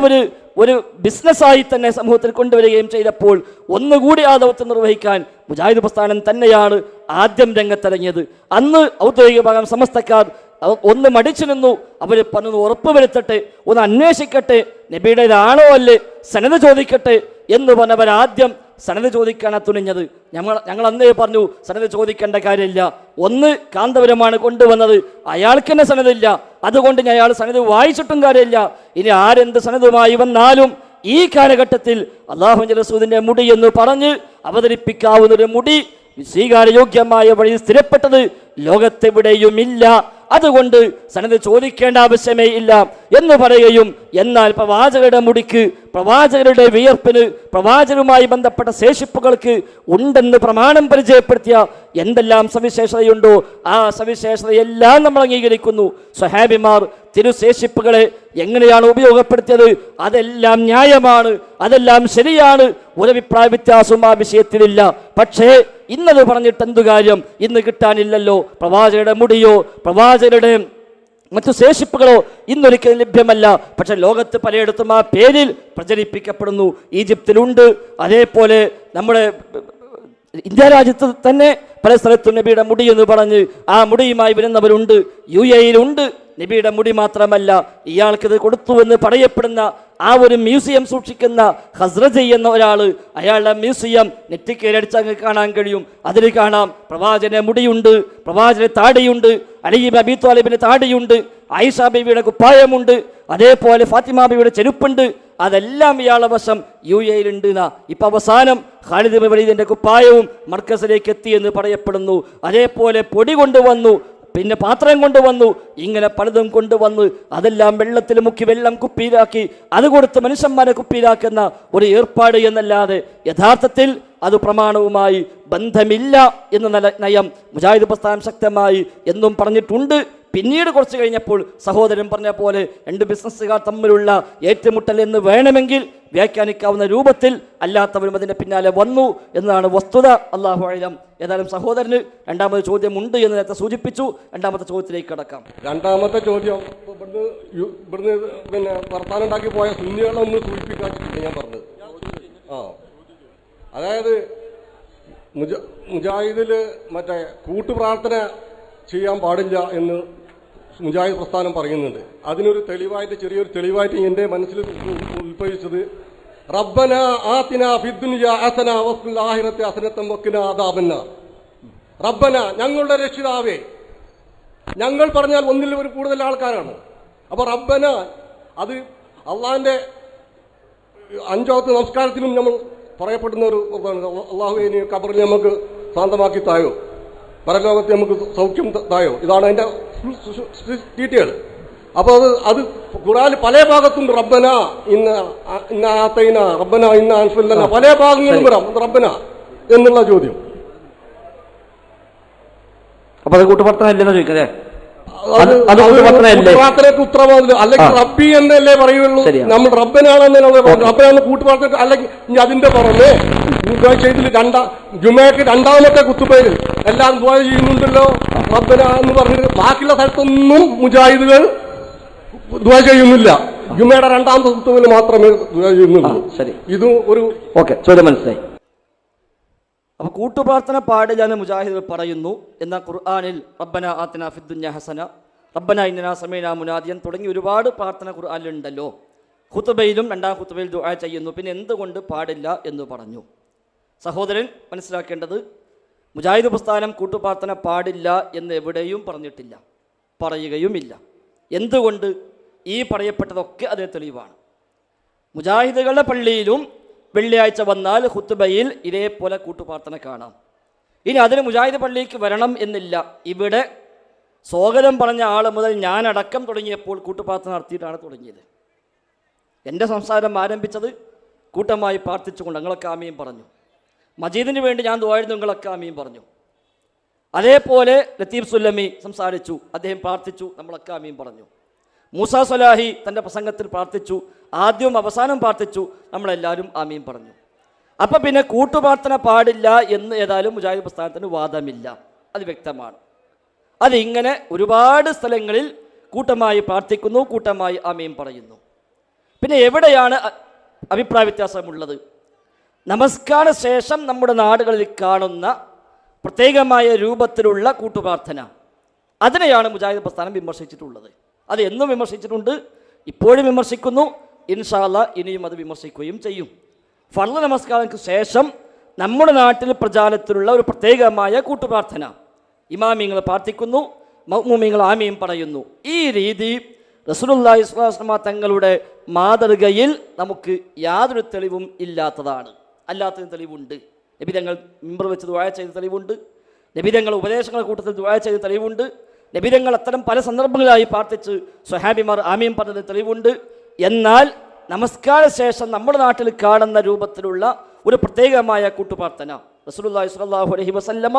ഒരു ബിസിനസ്സായി തന്നെ സമൂഹത്തിൽ കൊണ്ടുവരികയും ചെയ്തപ്പോൾ ഒന്നുകൂടി ആ ദൗത്യം നിർവഹിക്കാൻ മുജാഹിദ് പ്രസ്ഥാനം തന്നെയാണ് ആദ്യം രംഗത്തിറങ്ങിയത്. അന്ന് ഔദ്യോഗിക ഭാഗം സമസ്തക്കാർ ഒന്ന് മടിച്ചു നിന്നു. അവർ പറഞ്ഞു ഉറപ്പുവരുത്തട്ടെ, ഒന്ന് അന്വേഷിക്കട്ടെ, നബിയുടേതാണോ അല്ലേ, സനദ് ചോദിക്കട്ടെ എന്ന് പറഞ്ഞവർ ആദ്യം സനദ് ചോദിക്കാനാണ് തുനിഞ്ഞത്. ഞങ്ങൾ അന്നേ പറഞ്ഞു സനദ് ചോദിക്കേണ്ട കാര്യമില്ല. ഒന്ന് കാന്തപുരമാണ് കൊണ്ടുവന്നത്, അയാൾക്ക് തന്നെ സനദില്ല, അതുകൊണ്ട് അയാൾ സനദ് വായിച്ചിട്ടും കാര്യമില്ല. ഇനി ആരെന്ത് സനദുമായി വന്നാലും ഈ കാലഘട്ടത്തിൽ അല്ലാഹുവിന്റെ റസൂലിന്റെ മുടി എന്ന് പറഞ്ഞ് അവതരിപ്പിക്കാവുന്ന ഒരു മുടി സ്വീകാര്യയോഗ്യമായ വഴി സ്ഥിരപ്പെട്ടത് ലോകത്തെവിടെയുമില്ല. അതുകൊണ്ട് സനദ് ചോദിക്കേണ്ട ആവശ്യമേ ഇല്ല എന്ന് പറയുകയും, എന്നാൽ പ്രവാചകരുടെ മുടിക്ക്, പ്രവാചകരുടെ വിയർപ്പിന്, പ്രവാചകരുമായി ബന്ധപ്പെട്ട ശേഷിപ്പുകൾക്ക് ഉണ്ടെന്ന് പ്രമാണം പരിചയപ്പെടുത്തിയ എന്തെല്ലാം സവിശേഷതയുണ്ടോ ആ സവിശേഷതയെല്ലാം നമ്മൾ അംഗീകരിക്കുന്നു. സ്വഹാബിമാർ തിരുശേഷിപ്പുകളെ എങ്ങനെയാണ് ഉപയോഗപ്പെടുത്തിയത് അതെല്ലാം ന്യായമാണ്, അതെല്ലാം ശരിയാണ്, ഒരഭിപ്രായ വ്യത്യാസവും ആ വിഷയത്തിലില്ല. പക്ഷേ ഇന്നത് പറഞ്ഞിട്ട് എന്തു കാര്യം? ഇന്ന് കിട്ടാനില്ലല്ലോ. പ്രവാചകരുടെ മുടിയോ പ്രവാചകരുടെ മറ്റു ശേഷിപ്പുകളോ ഇന്നൊരിക്കലും ലഭ്യമല്ല. പക്ഷെ ലോകത്ത് പലയിടത്തും ആ പേരിൽ പ്രചരിപ്പിക്കപ്പെടുന്നു. ഈജിപ്തിലുണ്ട്, അതേപോലെ നമ്മുടെ ഇന്ത്യ രാജ്യത്ത് തന്നെ പല സ്ഥലത്തും നബിയുടെ മുടി എന്ന് പറഞ്ഞ് ആ മുടിയുമായി വരുന്നവരുണ്ട്. UAE-യിലുണ്ട്. നബിയുടെ മുടി മാത്രമല്ല, ഇയാൾക്കിത് കൊടുത്തുവെന്ന് പറയപ്പെടുന്ന ആ ഒരു മ്യൂസിയം സൂക്ഷിക്കുന്ന ഹസ്രജി എന്ന ഒരാൾ, അയാളുടെ മ്യൂസിയം നെറ്റിക്കേരടിച്ച് അങ്ങ് കാണാൻ കഴിയും. അതിൽ കാണാം പ്രവാചകന്റെ മുടിയുണ്ട്, പ്രവാചകന്റെ താടിയുണ്ട്, അലി ഇബ്നു അബീ ത്വാലിബിന്റെ താടിയുണ്ട്, ആയിഷ ബീവിയുടെ കുപ്പായമുണ്ട്, അതേപോലെ ഫാത്തിമ ബീവിയുടെ ചെരുപ്പുണ്ട്. അതെല്ലാം ഇയാളുടെ വശം UAE-യിലുണ്ട്. ഇപ്പൊ അവസാനം ഖാലിദ് ഇബ്നു വലീദിന്റെ കുപ്പായവും മർക്കസിലേക്ക് എത്തി എന്ന് പറയപ്പെടുന്നു. അതേപോലെ പൊടി കൊണ്ടുവന്നു, പിന്നെ പാത്രം കൊണ്ടുവന്നു, ഇങ്ങനെ പലതും കൊണ്ടുവന്ന് അതെല്ലാം വെള്ളത്തിൽ മുക്കി വെള്ളം കുപ്പിയിലാക്കി അത് കൊടുത്ത് മനുഷ്യന്മാരെ കുപ്പിയിലാക്കുന്ന ഒരു ഏർപ്പാട് എന്നല്ലാതെ യഥാർത്ഥത്തിൽ അത് പ്രമാണവുമായി ബന്ധമില്ല എന്ന നയം മുജാഹിദ് പ്രസ്ഥാനം ശക്തമായി എന്നും പറഞ്ഞിട്ടുണ്ട്. പിന്നീട് കുറച്ച് കഴിഞ്ഞപ്പോൾ സഹോദരൻ പറഞ്ഞ പോലെ രണ്ട് ബിസിനസ്സുകാർ തമ്മിലുള്ള ഏറ്റുമുട്ടൽ എന്ന് വേണമെങ്കിൽ വ്യാഖ്യാനിക്കാവുന്ന രൂപത്തിൽ അല്ലാത്തവരും അതിൻ്റെ പിന്നാലെ വന്നു എന്നതാണ് വസ്തുത. അല്ലാഹു അഅലം. ഏതായാലും സഹോദരന് രണ്ടാമത്തെ ചോദ്യം ഉണ്ട് എന്ന് നേരത്തെ സൂചിപ്പിച്ചു. രണ്ടാമത്തെ ചോദ്യത്തിലേക്ക് കടക്കാം. രണ്ടാമത്തെ ചോദ്യം ഇവിടുന്ന് പിന്നെ വർത്താനം ഉണ്ടാക്കി പോയ സുന്നികളൊന്ന് സൂചിപ്പിക്കാൻ ഞാൻ പറഞ്ഞത്. അതായത് മുജാഹിദിൽ മറ്റേ കൂട്ടുപ്രാർത്ഥന ചെയ്യാൻ പാടില്ല എന്ന് മുജാഹിദ് പ്രസ്ഥാനം പറയുന്നുണ്ട്. അതിനൊരു തെളിവായിട്ട്, ചെറിയൊരു തെളിവായിട്ട് എൻ്റെ മനസ്സിൽ ഉത്ഭവിച്ചത് റബ്ബന ആതിന ഫിദ്ദുനിയ ഹസന വഫിൽ ആഖിറതി ഹസനതൻ വഖിന അദാബന്നാർ. റബ്ബന, ഞങ്ങളുടെ രക്ഷിതാവേ. ഞങ്ങൾ പറഞ്ഞാൽ ഒന്നിൽ ഒരു കൂടുതൽ ആൾക്കാരാണ്. അപ്പോൾ റബ്ബന അത് അള്ളാഹിൻ്റെ 5 വക്ത് നമസ്കാരത്തിലും നമ്മൾ പറയപ്പെടുന്ന ഒരു അള്ളാഹുവേ നീ ഖബറിൽ നമുക്ക് ശാന്തമാക്കി തായോ, പരലോകത്തെ നമുക്ക് സൗഖ്യം തായോ. ഇതാണ് അതിൻ്റെ ഡീറ്റെയിൽ. അപ്പോൾ അത് ഖുർആനിൽ പല ഭാഗത്തുണ്ട്. റബ്ബന ഇന്ന ആതൈന, റബ്ബന ഇന്ന അൻഫലന, പല ഭാഗങ്ങളും വരാം റബ്ബന എന്നുള്ള ചോദ്യം. അപ്പൊ അത് കൂട്ടുപ്രാർത്ഥന ചോദിക്കല്ലേ? കൂട്ടുപ്രാർത്ഥനയ്ക്ക് ഉത്തരവാദില്ല. അല്ലെങ്കിൽ റബ്ബി എന്നല്ലേ പറയുള്ളൂ. നമ്മൾ റബ്ബനാണെന്നല്ലേ റബ്ബനാണ് കൂട്ടുപ്രാർത്ഥന. അല്ലെങ്കിൽ അതിന്റെ പുറമെ ചെയ്തിൽ ജുമയ്ക്ക് രണ്ടാമത്തെ കുത്തുപേര് എല്ലാം ദുആ ചെയ്യുന്നുണ്ടല്ലോ റബ്ബന എന്ന് പറഞ്ഞിട്ട്. ബാക്കിയുള്ള സ്ഥലത്തൊന്നും മുജാഹിദുകൾ ദുആ ചെയ്യുന്നില്ല. ജുമയുടെ രണ്ടാമത്തെ കുത്തുപേര് മാത്രമേ ദുആ ചെയ്യുന്നുള്ളൂ. ഇതും ഒരു ചോദ്യം മനസ്സിലായി. അപ്പൊ കൂട്ടുപ്രാർത്ഥന പാടില്ല എന്ന് മുജാഹിദുകൾ പറയുന്നു. എന്നാൽ ഖുർആനിൽ റബ്ബന ആതിന ഫിദ്ദുനിയ ഹസന, റബ്ബന ഇന്നനാ സമീനാ മുനാദിയൻ തുടങ്ങി ഒരുപാട് പ്രാർത്ഥന ഖുർആനിലുണ്ടല്ലോ. ഖുതുബയിലും രണ്ടാം ഖുതുബയിൽ ദുആ ചെയ്യുന്നു. പിന്നെ എന്തുകൊണ്ട് പാടില്ല എന്ന് പറഞ്ഞു? സഹോദരൻ മനസ്സിലാക്കേണ്ടത്, മുജാഹിദ് പ്രസ്ഥാനം കൂട്ടുപ്രാർത്ഥന പാടില്ല എന്ന് എവിടെയും പറഞ്ഞിട്ടില്ല, പറയുകയുമില്ല. എന്തുകൊണ്ട്? ഈ പറയപ്പെട്ടതൊക്കെ അതേ തെളിവാണ്. മുജാഹിദുകളുടെ പള്ളിയിലും വെള്ളിയാഴ്ച വന്നാൽ ഖുതുബയിൽ ഇതേപോലെ കൂട്ടുപ്രാർത്ഥന കാണാം. ഇനി അതിന് മുജാഹിദ് പള്ളിക്ക് വരണം എന്നില്ല. ഇവിടെ സ്വാഗതം പറഞ്ഞ ആൾ മുതൽ ഞാനടക്കം തുടങ്ങിയപ്പോൾ കൂട്ടുപ്രാർത്ഥന നടത്തിയിട്ടാണ് തുടങ്ങിയത്. എൻ്റെ സംസാരം ആരംഭിച്ചത് കൂട്ടമായി പ്രാർത്ഥിച്ചുകൊണ്ട് ഞങ്ങളൊക്കെ ആമീൻ പറഞ്ഞു. മജീദിന് വേണ്ടി ഞാൻ ദുആയിരുന്നു, നിങ്ങളൊക്കെ ആമീൻ പറഞ്ഞു. അതേപോലെ ലത്തീഫ് സുല്ലമി സംസാരിച്ചു, അദ്ദേഹം പ്രാർത്ഥിച്ചു, നമ്മളൊക്കെ ആമീൻ പറഞ്ഞു. മൂസ സ്വലാഹി തൻ്റെ പ്രസംഗത്തിൽ പ്രാർത്ഥിച്ചു, ആദ്യവും അവസാനം പ്രാർത്ഥിച്ചു, നമ്മളെല്ലാവരും ആമീൻ പറഞ്ഞു. അപ്പം പിന്നെ കൂട്ടുപ്രാർത്ഥന പാടില്ല എന്ന് ഏതായാലും മുജാഹിദ് പ്രസ്ഥാനത്തിന് വാദമില്ല, അത് വ്യക്തമാണ്. അതിങ്ങനെ ഒരുപാട് സ്ഥലങ്ങളിൽ കൂട്ടമായി പ്രാർത്ഥിക്കുന്നു, കൂട്ടമായി ആമീൻ പറയുന്നു. പിന്നെ എവിടെയാണ് അഭിപ്രായ വ്യത്യാസമുള്ളത്? നമസ്കാര ശേഷം നമ്മുടെ നാടുകളിൽ കാണുന്ന പ്രത്യേകമായ രൂപത്തിലുള്ള കൂട്ടുപ്രാർത്ഥന, അതിനെയാണ് മുജാഹിദ് പ്രസ്ഥാനം വിമർശിച്ചിട്ടുള്ളത്. അത് എന്നും വിമർശിച്ചിട്ടുണ്ട്, ഇപ്പോഴും വിമർശിക്കുന്നു, ഇൻഷാ അല്ലാഹ് ഇനിയും അത് വിമർശിക്കുകയും ചെയ്യും. ഫർള് നമസ്കാരങ്ങൾക്ക് ശേഷം നമ്മുടെ നാട്ടിൽ പ്രചാരത്തിലുള്ള ഒരു പ്രത്യേകമായ കൂട്ടുപ്രാർത്ഥന, ഇമാമിങ്ങൾ പ്രാർത്ഥിക്കുന്നു, മഅ്മൂമീങ്ങൾ ആമീൻ പറയുന്നു. ഈ രീതി റസൂലുള്ളാഹി സ്വല്ലല്ലാഹു അലൈഹി വസല്ലം തങ്ങളുടെ മാതൃകയിൽ നമുക്ക് യാതൊരു തെളിവും ഇല്ലാത്തതാണ്. അല്ലാത്തതിന് തെളിവുണ്ട്. നബി തങ്ങൾ മിമ്പർ വെച്ച് ദുആ ചെയ്ത തെളിവുണ്ട്. നബി തങ്ങൾ ഉപദേശങ്ങളുടെ കൂട്ടത്തിൽ ദുആ ചെയ്ത തെളിവുണ്ട്. നബി തങ്ങൾ അത്തരം പല സന്ദർഭങ്ങളിലായി പ്രാർത്ഥിച്ച് സ്വഹാബിമാർ ആമീൻ പറഞ്ഞത് തെളിവുണ്ട്. എന്നാൽ നമസ്കാര ശേഷം നമ്മുടെ നാട്ടിൽ കാണുന്ന രൂപത്തിലുള്ള ഒരു പ്രത്യേകമായ കൂട്ടുപ്രാർത്ഥന റസൂലുള്ളാഹി സ്വല്ലല്ലാഹു അലൈഹി വസല്ലമ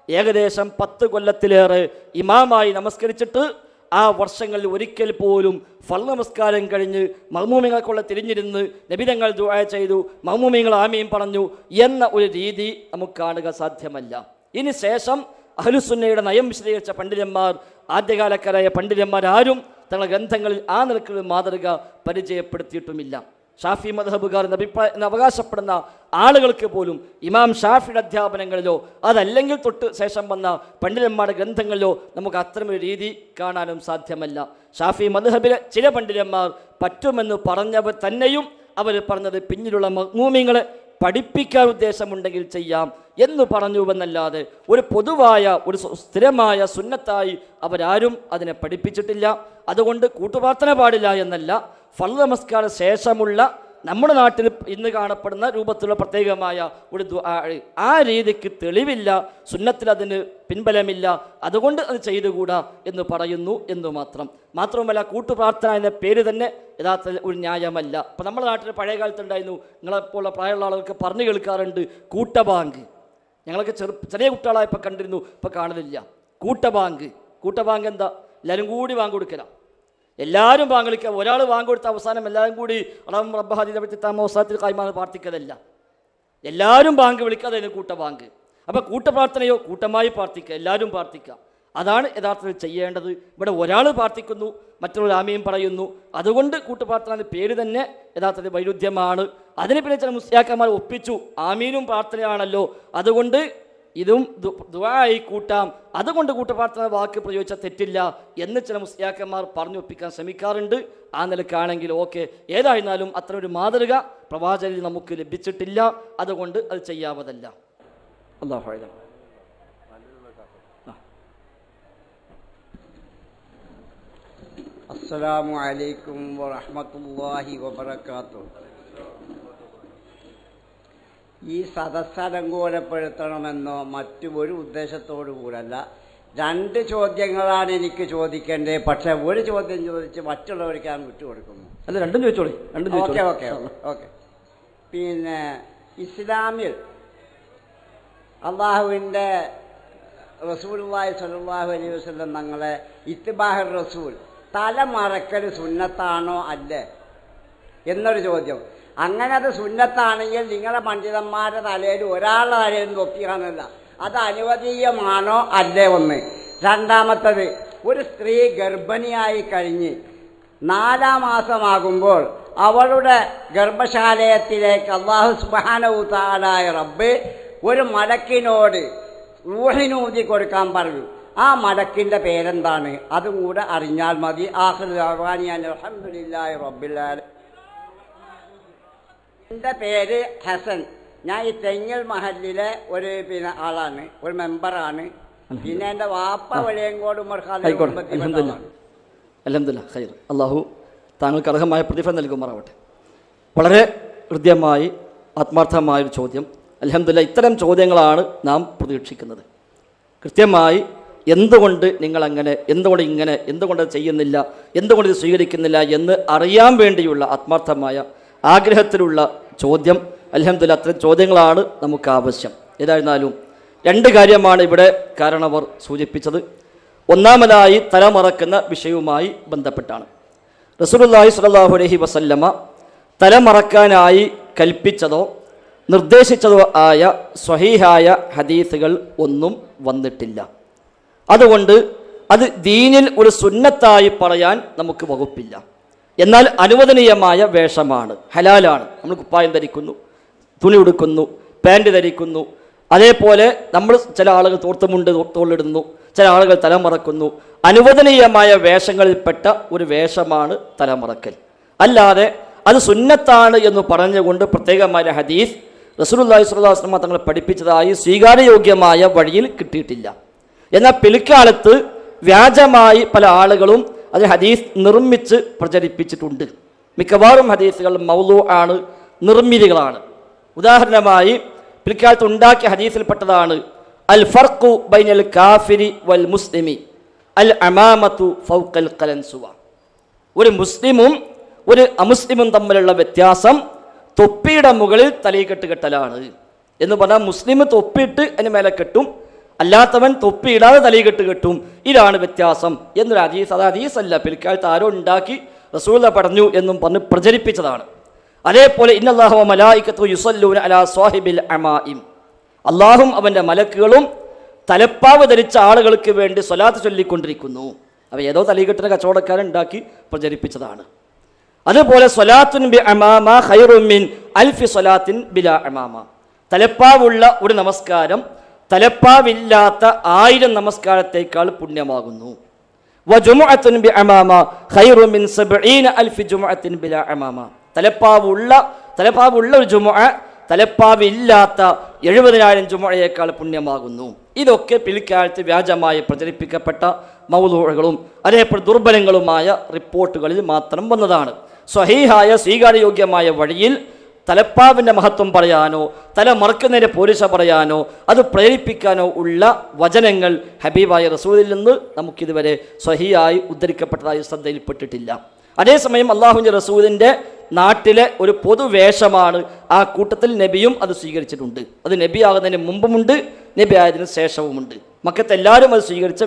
ഏകദേശം 10 കൊല്ലത്തിലേറെ ഇമാമായി നമസ്കരിച്ചിട്ട് ആ വർഷങ്ങളിൽ ഒരിക്കൽ പോലും ഫർള് നമസ്കാരം കഴിഞ്ഞ് മഅ്മൂമിങ്ങൾക്കുള്ള തിരിഞ്ഞിരുന്ന് നബിതങ്ങൾ ദുആ ചെയ്തു, മഅ്മൂമിങ്ങൾ ആമീൻ പറഞ്ഞു എന്ന ഒരു രീതി നമുക്ക് കാണുക സാധ്യമല്ല. ഇനി ശേഷം അഹ്ലുസുന്നയുടെ നയം വിശദീകരിച്ച പണ്ഡിതന്മാർ, ആദ്യകാലക്കാരായ പണ്ഡിതന്മാരാരും തങ്ങളുടെ ഗ്രന്ഥങ്ങളിൽ ആ നിലക്കുള്ള മാതൃക പരിചയപ്പെടുത്തിയിട്ടുമില്ല. ഷാഫി മദ്ഹബുകാർ അവകാശപ്പെടുന്ന ആളുകൾക്ക് പോലും ഇമാം ഷാഫിയുടെ അധ്യാപനങ്ങളിലോ അതല്ലെങ്കിൽ തൊട്ട് ശേഷം വന്ന പണ്ഡിതന്മാരുടെ ഗ്രന്ഥങ്ങളിലോ നമുക്ക് അത്തരമൊരു രീതി കാണാനും സാധ്യമല്ല. ഷാഫി മദ്ഹബിലെ ചില പണ്ഡിതന്മാർ പറ്റുമെന്ന് പറഞ്ഞവർ തന്നെയും അവർ പറഞ്ഞത് പിന്നിലുള്ള മഅ്മൂമീങ്ങളെ പഠിപ്പിക്കാൻ ഉദ്ദേശമുണ്ടെങ്കിൽ ചെയ്യാം എന്ന് പറഞ്ഞുവെന്നല്ലാതെ ഒരു പൊതുവായ ഒരു സ്ഥിരമായ സുന്നത്തായി അവരാരും അതിനെ പഠിപ്പിച്ചിട്ടില്ല. അതുകൊണ്ട് കൂട്ടുപ്രാർത്ഥന പാടില്ല എന്നല്ല, ഫർള് നമസ്കാര ശേഷമുള്ള നമ്മുടെ നാട്ടിൽ ഇന്ന് കാണപ്പെടുന്ന രൂപത്തിലുള്ള പ്രത്യേകമായ ഒരു ദുആ, ആ രീതിക്ക് തെളിവില്ല, സുന്നത്തിൽ അതിന് പിൻബലമില്ല, അതുകൊണ്ട് അത് ചെയ്തുകൂടാ എന്ന് പറയുന്നു എന്ന് മാത്രം. മാത്രവുമല്ല, കൂട്ടുപ്രാർത്ഥന എന്ന പേര് തന്നെ യഥാർത്ഥത്തിൽ ഒരു ന്യായമല്ല. ഇപ്പം നമ്മുടെ നാട്ടിൽ പഴയ കാലത്തുണ്ടായിരുന്നു, നിങ്ങളെപ്പോലുള്ള പ്രായമുള്ള ആളുകൾക്ക് പറഞ്ഞു കേൾക്കാറുണ്ട്, കൂട്ടബാങ്ക്. ഞങ്ങളൊക്കെ ചെറിയ കുട്ടികളായപ്പോൾ കണ്ടിരുന്നു, ഇപ്പോൾ കാണലില്ല. കൂട്ടബാങ്ക് എന്താ? എല്ലാവരും കൂടി ബാങ്ക് കൊടുക്കലാണ്. എല്ലാവരും ബാങ്ക് വിളിക്കുക. ഒരാൾ ബാങ്ക് കൊടുത്ത അവസാനം എല്ലാവരും കൂടി റബ്ബഹദിൽ കായ്മാന്ന് പ്രാർത്ഥിക്കതല്ല, എല്ലാവരും ബാങ്ക് വിളിക്കാതെ കൂട്ടബാങ്ക്. അപ്പോൾ കൂട്ടപ്രാർത്ഥനയോ കൂട്ടമായി പ്രാർത്ഥിക്കുക, എല്ലാവരും പ്രാർത്ഥിക്കുക, അതാണ് യഥാർത്ഥത്തിൽ ചെയ്യേണ്ടത്. ഇവിടെ ഒരാൾ പ്രാർത്ഥിക്കുന്നു, മറ്റൊരു ആമീൻ പറയുന്നു, അതുകൊണ്ട് കൂട്ടുപ്രാർത്ഥന പേര് തന്നെ യഥാർത്ഥത്തിൽ വൈരുദ്ധ്യമാണ്. അതിന് പിന്നെ ചില മുസ്ലിയാക്കന്മാർ ഒപ്പിച്ചു, ആമീനും പ്രാർത്ഥനയാണല്ലോ, അതുകൊണ്ട് ഇതും ദുആയി കൂട്ടാം, അതുകൊണ്ട് കൂട്ടുപ്രാർത്ഥന വാക്ക് പ്രയോഗിച്ചാൽ തെറ്റില്ല എന്ന് ചില മുസ്ലിയാക്കന്മാർ പറഞ്ഞു ഒപ്പിക്കാൻ ശ്രമിക്കാറുണ്ട്. ആ നിലക്കാണെങ്കിൽ ഓക്കെ. ഏതായിരുന്നാലും അത്ര ഒരു മാതൃക പ്രവാചകരിൽ നമുക്ക് ലഭിച്ചിട്ടില്ല, അതുകൊണ്ട് അത് ചെയ്യാവതല്ല. അല്ലാഹു അഅലം. അസ്സലാമു അലൈക്കും വറഹ്മത്തുള്ളാഹി വബറകാതുഹു. ഈ സദസ്സ് അലങ്കോലപ്പെടുത്തണമെന്നോ മറ്റു ഒരു ഉദ്ദേശത്തോടു കൂടല്ല, 2 ചോദ്യങ്ങളാണ് എനിക്ക് ചോദിക്കേണ്ടത്. പക്ഷെ ഒരു ചോദ്യം ചോദിച്ച് മറ്റുള്ളവർക്ക് ഞാൻ വിട്ടുകൊടുക്കുന്നു. അല്ല, രണ്ടും ചോദിച്ചോളി. ഓക്കെ. പിന്നെ ഇസ്ലാമിൽ അള്ളാഹുവിൻ്റെ റസൂലുള്ളാഹി സ്വല്ലല്ലാഹു അലൈഹി വസല്ലം തങ്ങളെ ഇത്ബാഹുർ റസൂൽ തല മറക്കൽ സുന്നത്താണോ അല്ലേ എന്നൊരു ചോദ്യം. അങ്ങനെ അത് സുന്നത്താണെങ്കിൽ നിങ്ങളെ പണ്ഡിതന്മാരുടെ തലയിൽ ഒരാളുടെ തലയിൽ തൊപ്പിക്കാനല്ല, അത് അനുവദീയമാണോ അല്ലേ ഒന്ന്. രണ്ടാമത്തത്, ഒരു സ്ത്രീ ഗർഭിണിയായി കഴിഞ്ഞ് 4-ാം മാസമാകുമ്പോൾ അവളുടെ ഗർഭശാലയത്തിലേക്ക് അല്ലാഹു സുബ്ഹാനഹു തആല റബ്ബ് ഒരു മലക്കിനോട് റൂഹിനൂതി കൊടുക്കാൻ പറഞ്ഞു. ആ മലക്കിൻ്റെ പേരെന്താണ്? അതും കൂടെ അറിഞ്ഞാൽ മതി. ആഖിറു ദഅ്വാനാ അൽഹംദുലില്ലാഹി റബ്ബിൽ ആലമീൻ. എൻ്റെ പേര് ഹസൻ. ഞാൻ ഈ തെങ്ങൽ മഹലിലെ ഒരു ആളാണ്, ഒരു മെമ്പറാണ്. പിന്നെ എൻ്റെ വാപ്പ വെളിയങ്കോട് ഉമർ ഖാൻ. അൽഹംദുലില്ലാഹ് ഖൈർ. അല്ലാഹു താങ്കൾക്ക് അർഹമായ പ്രതിഫലം നൽകുമാറാവട്ടെ. വളരെ ഹൃദ്യമായി ആത്മാർത്ഥമായൊരു ചോദ്യം. അൽഹംദുലില്ലാഹ്, ഇത്തരം ചോദ്യങ്ങളാണ് നാം പ്രതീക്ഷിക്കുന്നത്. കൃത്യമായി എന്തുകൊണ്ട് നിങ്ങളങ്ങനെ, എന്തുകൊണ്ട് ഇങ്ങനെ, എന്തുകൊണ്ട് ചെയ്യുന്നില്ല, എന്തുകൊണ്ട് ഇത് സ്വീകരിക്കുന്നില്ല എന്ന് അറിയാൻ വേണ്ടിയുള്ള ആത്മാർത്ഥമായ ആഗ്രഹത്തിലുള്ള ചോദ്യം. അൽഹംദുലില്ലാഹ്, അത്തരം ചോദ്യങ്ങളാണ് നമുക്ക് ആവശ്യം. ഏതായിരുന്നാലും 2 കാര്യമാണ് ഇവിടെ കാരണവർ സൂചിപ്പിച്ചത്. ഒന്നാമതായി തലമറക്കുന്ന വിഷയവുമായി ബന്ധപ്പെട്ടാണ്. റസൂലുള്ളാഹി സ്വല്ലല്ലാഹു അലൈഹി വസല്ലമ തലമറക്കാനായി കൽപ്പിച്ചതോ നിർദ്ദേശിച്ചതോ ആയ സ്വഹീഹായ ഹദീസുകൾ ഒന്നും വന്നിട്ടില്ല. അതുകൊണ്ട് അത് ദീനിൽ ഒരു സുന്നത്തായി പറയാൻ നമുക്ക് വകുപ്പില്ല. എന്നാൽ അനുവദനീയമായ വേഷമാണ്, ഹലാലാണ്. നമ്മൾ കുപ്പായം ധരിക്കുന്നു, തുണി ഉടുക്കുന്നു, പാൻറ് ധരിക്കുന്നു. അതേപോലെ നമ്മൾ ചില ആളുകൾ തോർത്തുമുണ്ട് തോളിടുന്നു, ചില ആളുകൾ തലമറക്കുന്നു. അനുവദനീയമായ വേഷങ്ങളിൽപ്പെട്ട ഒരു വേഷമാണ് തലമറക്കൽ. അല്ലാതെ അത് സുന്നത്താണ് എന്ന് പറഞ്ഞുകൊണ്ട് പ്രത്യേകമായ ഹദീസ് റസൂലുള്ളാഹി സ്വല്ലല്ലാഹു അലൈഹി വസല്ലം തങ്ങൾ പഠിപ്പിച്ചതായി സ്വീകാര്യയോഗ്യമായ വഴിയിൽ കിട്ടിയിട്ടില്ല. എന്നാൽ പിൽക്കാലത്ത് വ്യാജമായി പല ആളുകളും അത് ഹദീസ് നിർമ്മിച്ച് പ്രചരിപ്പിച്ചിട്ടുണ്ട്. മിക്കവാറും ഹദീസുകൾ മൗലൂ ആണ്, നിർമ്മിതികളാണ്. ഉദാഹരണമായി പിൽക്കാലത്ത് ഉണ്ടാക്കിയ ഹദീസിൽപ്പെട്ടതാണ് അൽ ഫർഖു ബൈനൽ കാഫിരി വൽ മുസ്ലിമി അൽ അമാമത്തു ഫൗഖൽ ഖലൻസുവ. ഒരു മുസ്ലിമും ഒരു അമുസ്ലിമും തമ്മിലുള്ള വ്യത്യാസം തൊപ്പിയുടെ മുകളിൽ തലയിക്കെട്ട് കെട്ടലാണ് എന്ന് പറഞ്ഞാൽ മുസ്ലിം തൊപ്പിയിട്ട് അതിന് മേലെ കെട്ടും, അല്ലാത്തവൻ തൊപ്പിയിടാതെ തലയിക്കെട്ട് കെട്ടും. ഇതാണ് വ്യത്യാസം എന്നൊരു ഹദീസ്. അത് ഹദീസല്ല, പിൽക്കാലത്ത് ആരോ ഉണ്ടാക്കി റസൂൽ പറഞ്ഞു എന്നും പറഞ്ഞ് പ്രചരിപ്പിച്ചതാണ്. അതേപോലെ ഇന്നല്ലാഹു വ മലായികത്തുഹു യുസല്ലൂന അലാ സ്വാഹിബിൽ അമായിം, അള്ളാഹും അവൻ്റെ മലക്കുകളും തലപ്പാവ് ധരിച്ച ആളുകൾക്ക് വേണ്ടി സ്വലാത്ത് ചൊല്ലിക്കൊണ്ടിരിക്കുന്നു. അവ ഏതോ തലയിക്കെട്ടിന് കച്ചവടക്കാരൻ ഉണ്ടാക്കി പ്രചരിപ്പിച്ചതാണ്. അതുപോലെ സ്വലാത്തുൻ ബി അമാമ ഖൈറുൻ മിൻ അൽഫി സ്വലാത്തിൻ ബിലാ അമാമ, തലപ്പാവുള്ള ഒരു നമസ്കാരം തലപ്പാവില്ലാത്ത 1000 നമസ്കാരത്തേക്കാൾ പുണ്യമാകുന്നു. വജുമുഅത്തുൻ ബി അമാമ ഖൈറുൻ മിൻ 70 അൽഫി ജുമുഅത്തിൻ ബിലാ അമാമ, തലപ്പാവുള്ള ഒരു ജുമുഅ തലപ്പാവില്ലാത്ത 70,000 ജുമുഅയേക്കാൾ പുണ്യമാകുന്നു. ഇതൊക്കെ പിൽക്കാലത്ത് വ്യാജമായി പ്രചരിപ്പിക്കപ്പെട്ട മൗലൂഉകളും അതേപോലെ ദുർബലങ്ങളുമായ റിപ്പോർട്ടുകളിൽ മാത്രം വന്നതാണ്. സ്വഹീഹായ സ്വീകാര്യയോഗ്യമായ വഴിയിൽ തലപ്പാവിൻ്റെ മഹത്വം പറയാനോ തല മറക്കുന്നതിൻ്റെ പോരിശ പറയാനോ അത് പ്രേരിപ്പിക്കാനോ ഉള്ള വചനങ്ങൾ ഹബീബായ റസൂലിൽ നിന്ന് നമുക്കിതുവരെ സ്വഹീഹായി ഉദ്ധരിക്കപ്പെട്ടതായി ശ്രദ്ധയിൽപ്പെട്ടിട്ടില്ല. അതേസമയം അള്ളാഹുവിൻ്റെ റസൂലിൻ്റെ നാട്ടിലെ ഒരു പൊതുവേഷമാണ്. ആ കൂട്ടത്തിൽ നബിയും അത് സ്വീകരിച്ചിട്ടുണ്ട്. അത് നബി ആകുന്നതിന് മുമ്പുമുണ്ട്, നബി ആയതിനു ശേഷവുമുണ്ട്. മക്കത്ത് എല്ലാവരും അത് സ്വീകരിച്ച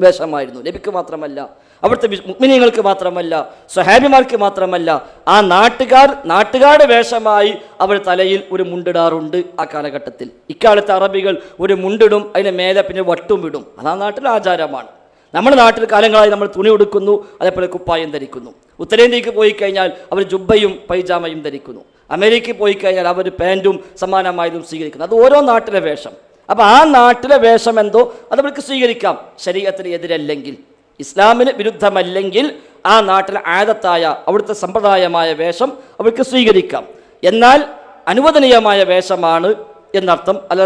വേഷമായിരുന്നു. നബിക്ക് മാത്രമല്ല, അവിടുത്തെ മുഅ്മിനീങ്ങൾക്ക് മാത്രമല്ല, സ്വഹാബിമാർക്ക് മാത്രമല്ല, ആ നാട്ടുകാരുടെ വേഷമായി അവർ തലയിൽ ഒരു മുണ്ടിടാറുണ്ട്. ആ കാലഘട്ടത്തിൽ ഇക്കാലത്തെ അറബികൾ ഒരു മുണ്ടിടും, അതിന് മേലെ പിന്നെ വട്ടും വിടും. അത് ആ നാട്ടിലെ ആചാരമാണ്. നമ്മുടെ നാട്ടിൽ കാലങ്ങളായി നമ്മൾ തുണി ഉടുക്കുന്നു, അതേപോലെ കുപ്പായം ധരിക്കുന്നു. ഉത്തരേന്ത്യക്ക് പോയി കഴിഞ്ഞാൽ അവർ ജുബ്ബയും പൈജാമയും ധരിക്കുന്നു. അമേരിക്കയിൽ പോയി കഴിഞ്ഞാൽ അവർ പാൻറ്റും സമാനമായതും സ്വീകരിക്കുന്നു. അത് ഓരോ നാട്ടിലെ വേഷം. അപ്പോൾ ആ നാട്ടിലെ വേഷം എന്തോ അത് അവർക്ക് സ്വീകരിക്കാം, ശരീഅത്തിന് എതിരല്ലെങ്കിൽ, ഇസ്ലാമിന് വിരുദ്ധമല്ലെങ്കിൽ ആ നാട്ടിലെ ആദത്തായ അവിടുത്തെ സമ്പ്രദായമായ വേഷം അവർക്ക് സ്വീകരിക്കാം. എന്നാൽ അനുവദനീയമായ വേഷമാണ് എന്നർത്ഥം, അല്ല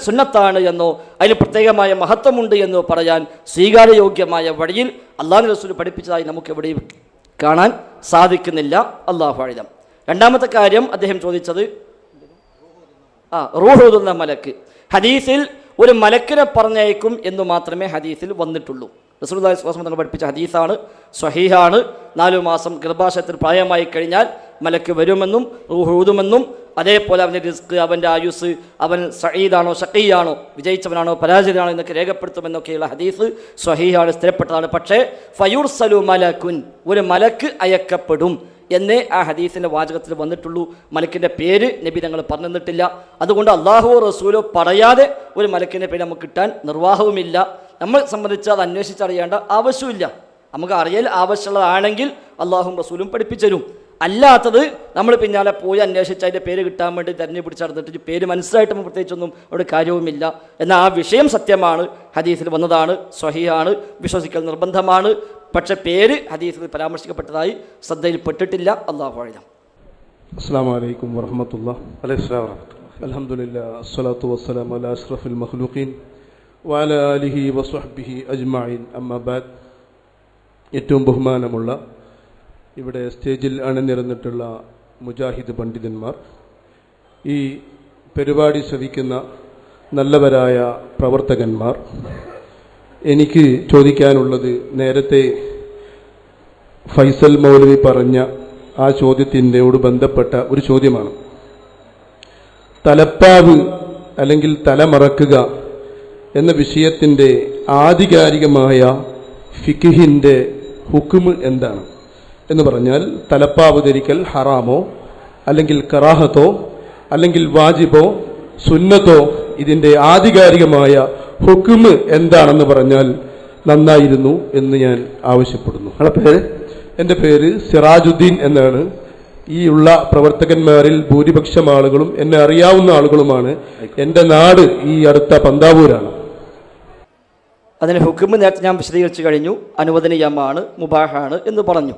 സുന്നത്താണ് എന്നോ അതിന് പ്രത്യേകമായ മഹത്വമുണ്ട് എന്നോ പറയാൻ സ്വീകാര്യയോഗ്യമായ വഴിയിൽ അള്ളാഹു റസൂൽ പഠിപ്പിച്ചതായി നമുക്ക് എവിടെയും കാണാൻ സാധിക്കുന്നില്ല. അല്ലാഹു അഅലം. രണ്ടാമത്തെ കാര്യം അദ്ദേഹം ചോദിച്ചത് റൂഹ് ഓതുന്ന മലക്ക്. ഹദീസിൽ ഒരു മലക്കിനെ പറഞ്ഞയക്കും എന്ന് മാത്രമേ ഹദീസിൽ വന്നിട്ടുള്ളൂ. റസൂലുള്ളാഹി സ്വല്ലല്ലാഹു അലൈഹി വസല്ലം പഠിപ്പിച്ച ഹദീസാണ്, സ്വഹീഹാണ്. 4 മാസം ഗർഭാശയത്തിൽ പ്രായമായി കഴിഞ്ഞാൽ മലക്ക് വരുമെന്നും റൂഹ് ഊതുമെന്നും അതേപോലെ അവൻ്റെ റിസ്ക്, അവൻ്റെ ആയുസ്, അവൻ സഈദാണോ ഷഖീയാണോ, വിജയിച്ചവനാണോ പരാജിതനാണോ എന്നൊക്കെ രേഖപ്പെടുത്തുമെന്നൊക്കെയുള്ള ഹദീസ് സ്വഹീഹാണ്, സ്ഥിരപ്പെട്ടതാണ്. പക്ഷേ ഫയുർസലു മലക്കുൻ, ഒരു മലക്ക് അയക്കപ്പെടും എന്നേ ആ ഹദീസിൻ്റെ വാചകത്തിൽ വന്നിട്ടുള്ളൂ. മലക്കിൻ്റെ പേര് നബി തങ്ങൾ പറഞ്ഞു തന്നിട്ടില്ല. അതുകൊണ്ട് അള്ളാഹു റസൂലോ പറയാതെ ഒരു മലക്കിൻ്റെ പേര് നമുക്ക് കിട്ടാൻ നിർവാഹവുമില്ല. നമ്മൾ സംബന്ധിച്ച് അത് അന്വേഷിച്ചറിയേണ്ട ആവശ്യമില്ല. നമുക്ക് അറിയൽ ആവശ്യമുള്ളതാണെങ്കിൽ അള്ളാഹും റസൂലും പഠിപ്പിച്ചരും. അല്ലാത്തത് നമ്മൾ പിന്നാലെ പോയി അന്വേഷിച്ച് അതിൻ്റെ പേര് കിട്ടാൻ വേണ്ടി തെരഞ്ഞു പിടിച്ചടന്നിട്ട് പേര് മനസ്സിലായിട്ട് പ്രത്യേകിച്ചൊന്നും അവിടെ കാര്യവുമില്ല. എന്നാൽ ആ വിഷയം സത്യമാണ്, ഹദീസിൽ വന്നതാണ്, സ്വഹീഹാണ്, വിശ്വസിക്കൽ നിർബന്ധമാണ്. പക്ഷെ പേര് ഹദീസിൽ പരാമർശിക്കപ്പെട്ടതായി ശ്രദ്ധയിൽപ്പെട്ടിട്ടില്ല. അല്ലാഹു അഅലം. അസ്സലാമു അലൈക്കും വറഹ്മത്തുള്ളാഹി. അൽഹംദുലില്ലാഹ് അസ്സലാത്തു വസ്സലാമു അലാ അഷ്റഫിൽ മഖ്ലൂഖീൻ വഅലാ ആലിഹി വസ്വഹ്ബിഹി അജ്മഈൻ. അമ്മാ ബഅദ്. ഏറ്റവും ബഹുമാനമുള്ള ഇവിടെ സ്റ്റേജിൽ അണിനിരന്നിട്ടുള്ള മുജാഹിദ് പണ്ഡിതന്മാർ, ഈ പരിപാടി ശ്രവിക്കുന്ന നല്ലവരായ പ്രവർത്തകന്മാർ, എനിക്ക് ചോദിക്കാനുള്ളത് നേരത്തെ ഫൈസൽ മൗലവി പറഞ്ഞ ആ ചോദ്യത്തിനോട് ബന്ധപ്പെട്ട ഒരു ചോദ്യമാണ്. തലപ്പാവ് അല്ലെങ്കിൽ തലമറക്കുക എന്ന വിഷയത്തിൻ്റെ ആധികാരികമായ ഫിഖ്ഹിൻ്റെ ഹുക്മ് എന്താണ് എന്ന് പറഞ്ഞാൽ, തലപ്പാവ് ധരിക്കൽ ഹറാമോ അല്ലെങ്കിൽ കറാഹത്തോ അല്ലെങ്കിൽ വാജിബോ സുന്നത്തോ, ഇതിൻ്റെ ആധികാരികമായ ഹുക്മ് എന്താണെന്ന് പറഞ്ഞാൽ നന്നായിരുന്നു എന്ന് ഞാൻ ആവശ്യപ്പെടുന്നു. നിങ്ങളുടെ പേര്? എൻ്റെ പേര് സിറാജുദ്ദീൻ എന്നാണ്. ഈ ഉള്ള പ്രവർത്തകന്മാരിൽ ഭൂരിപക്ഷം ആളുകളും എന്നെ അറിയാവുന്ന ആളുകളുമാണ്. എൻ്റെ നാട് ഈ അടുത്ത പന്താവൂരാണ്. അതിന് ഹുക്മ് നേരത്തെ ഞാൻ വിശദീകരിച്ചു കഴിഞ്ഞു. അനുവദനീയമാണ്, മുബാഹാണ് എന്ന് പറഞ്ഞു.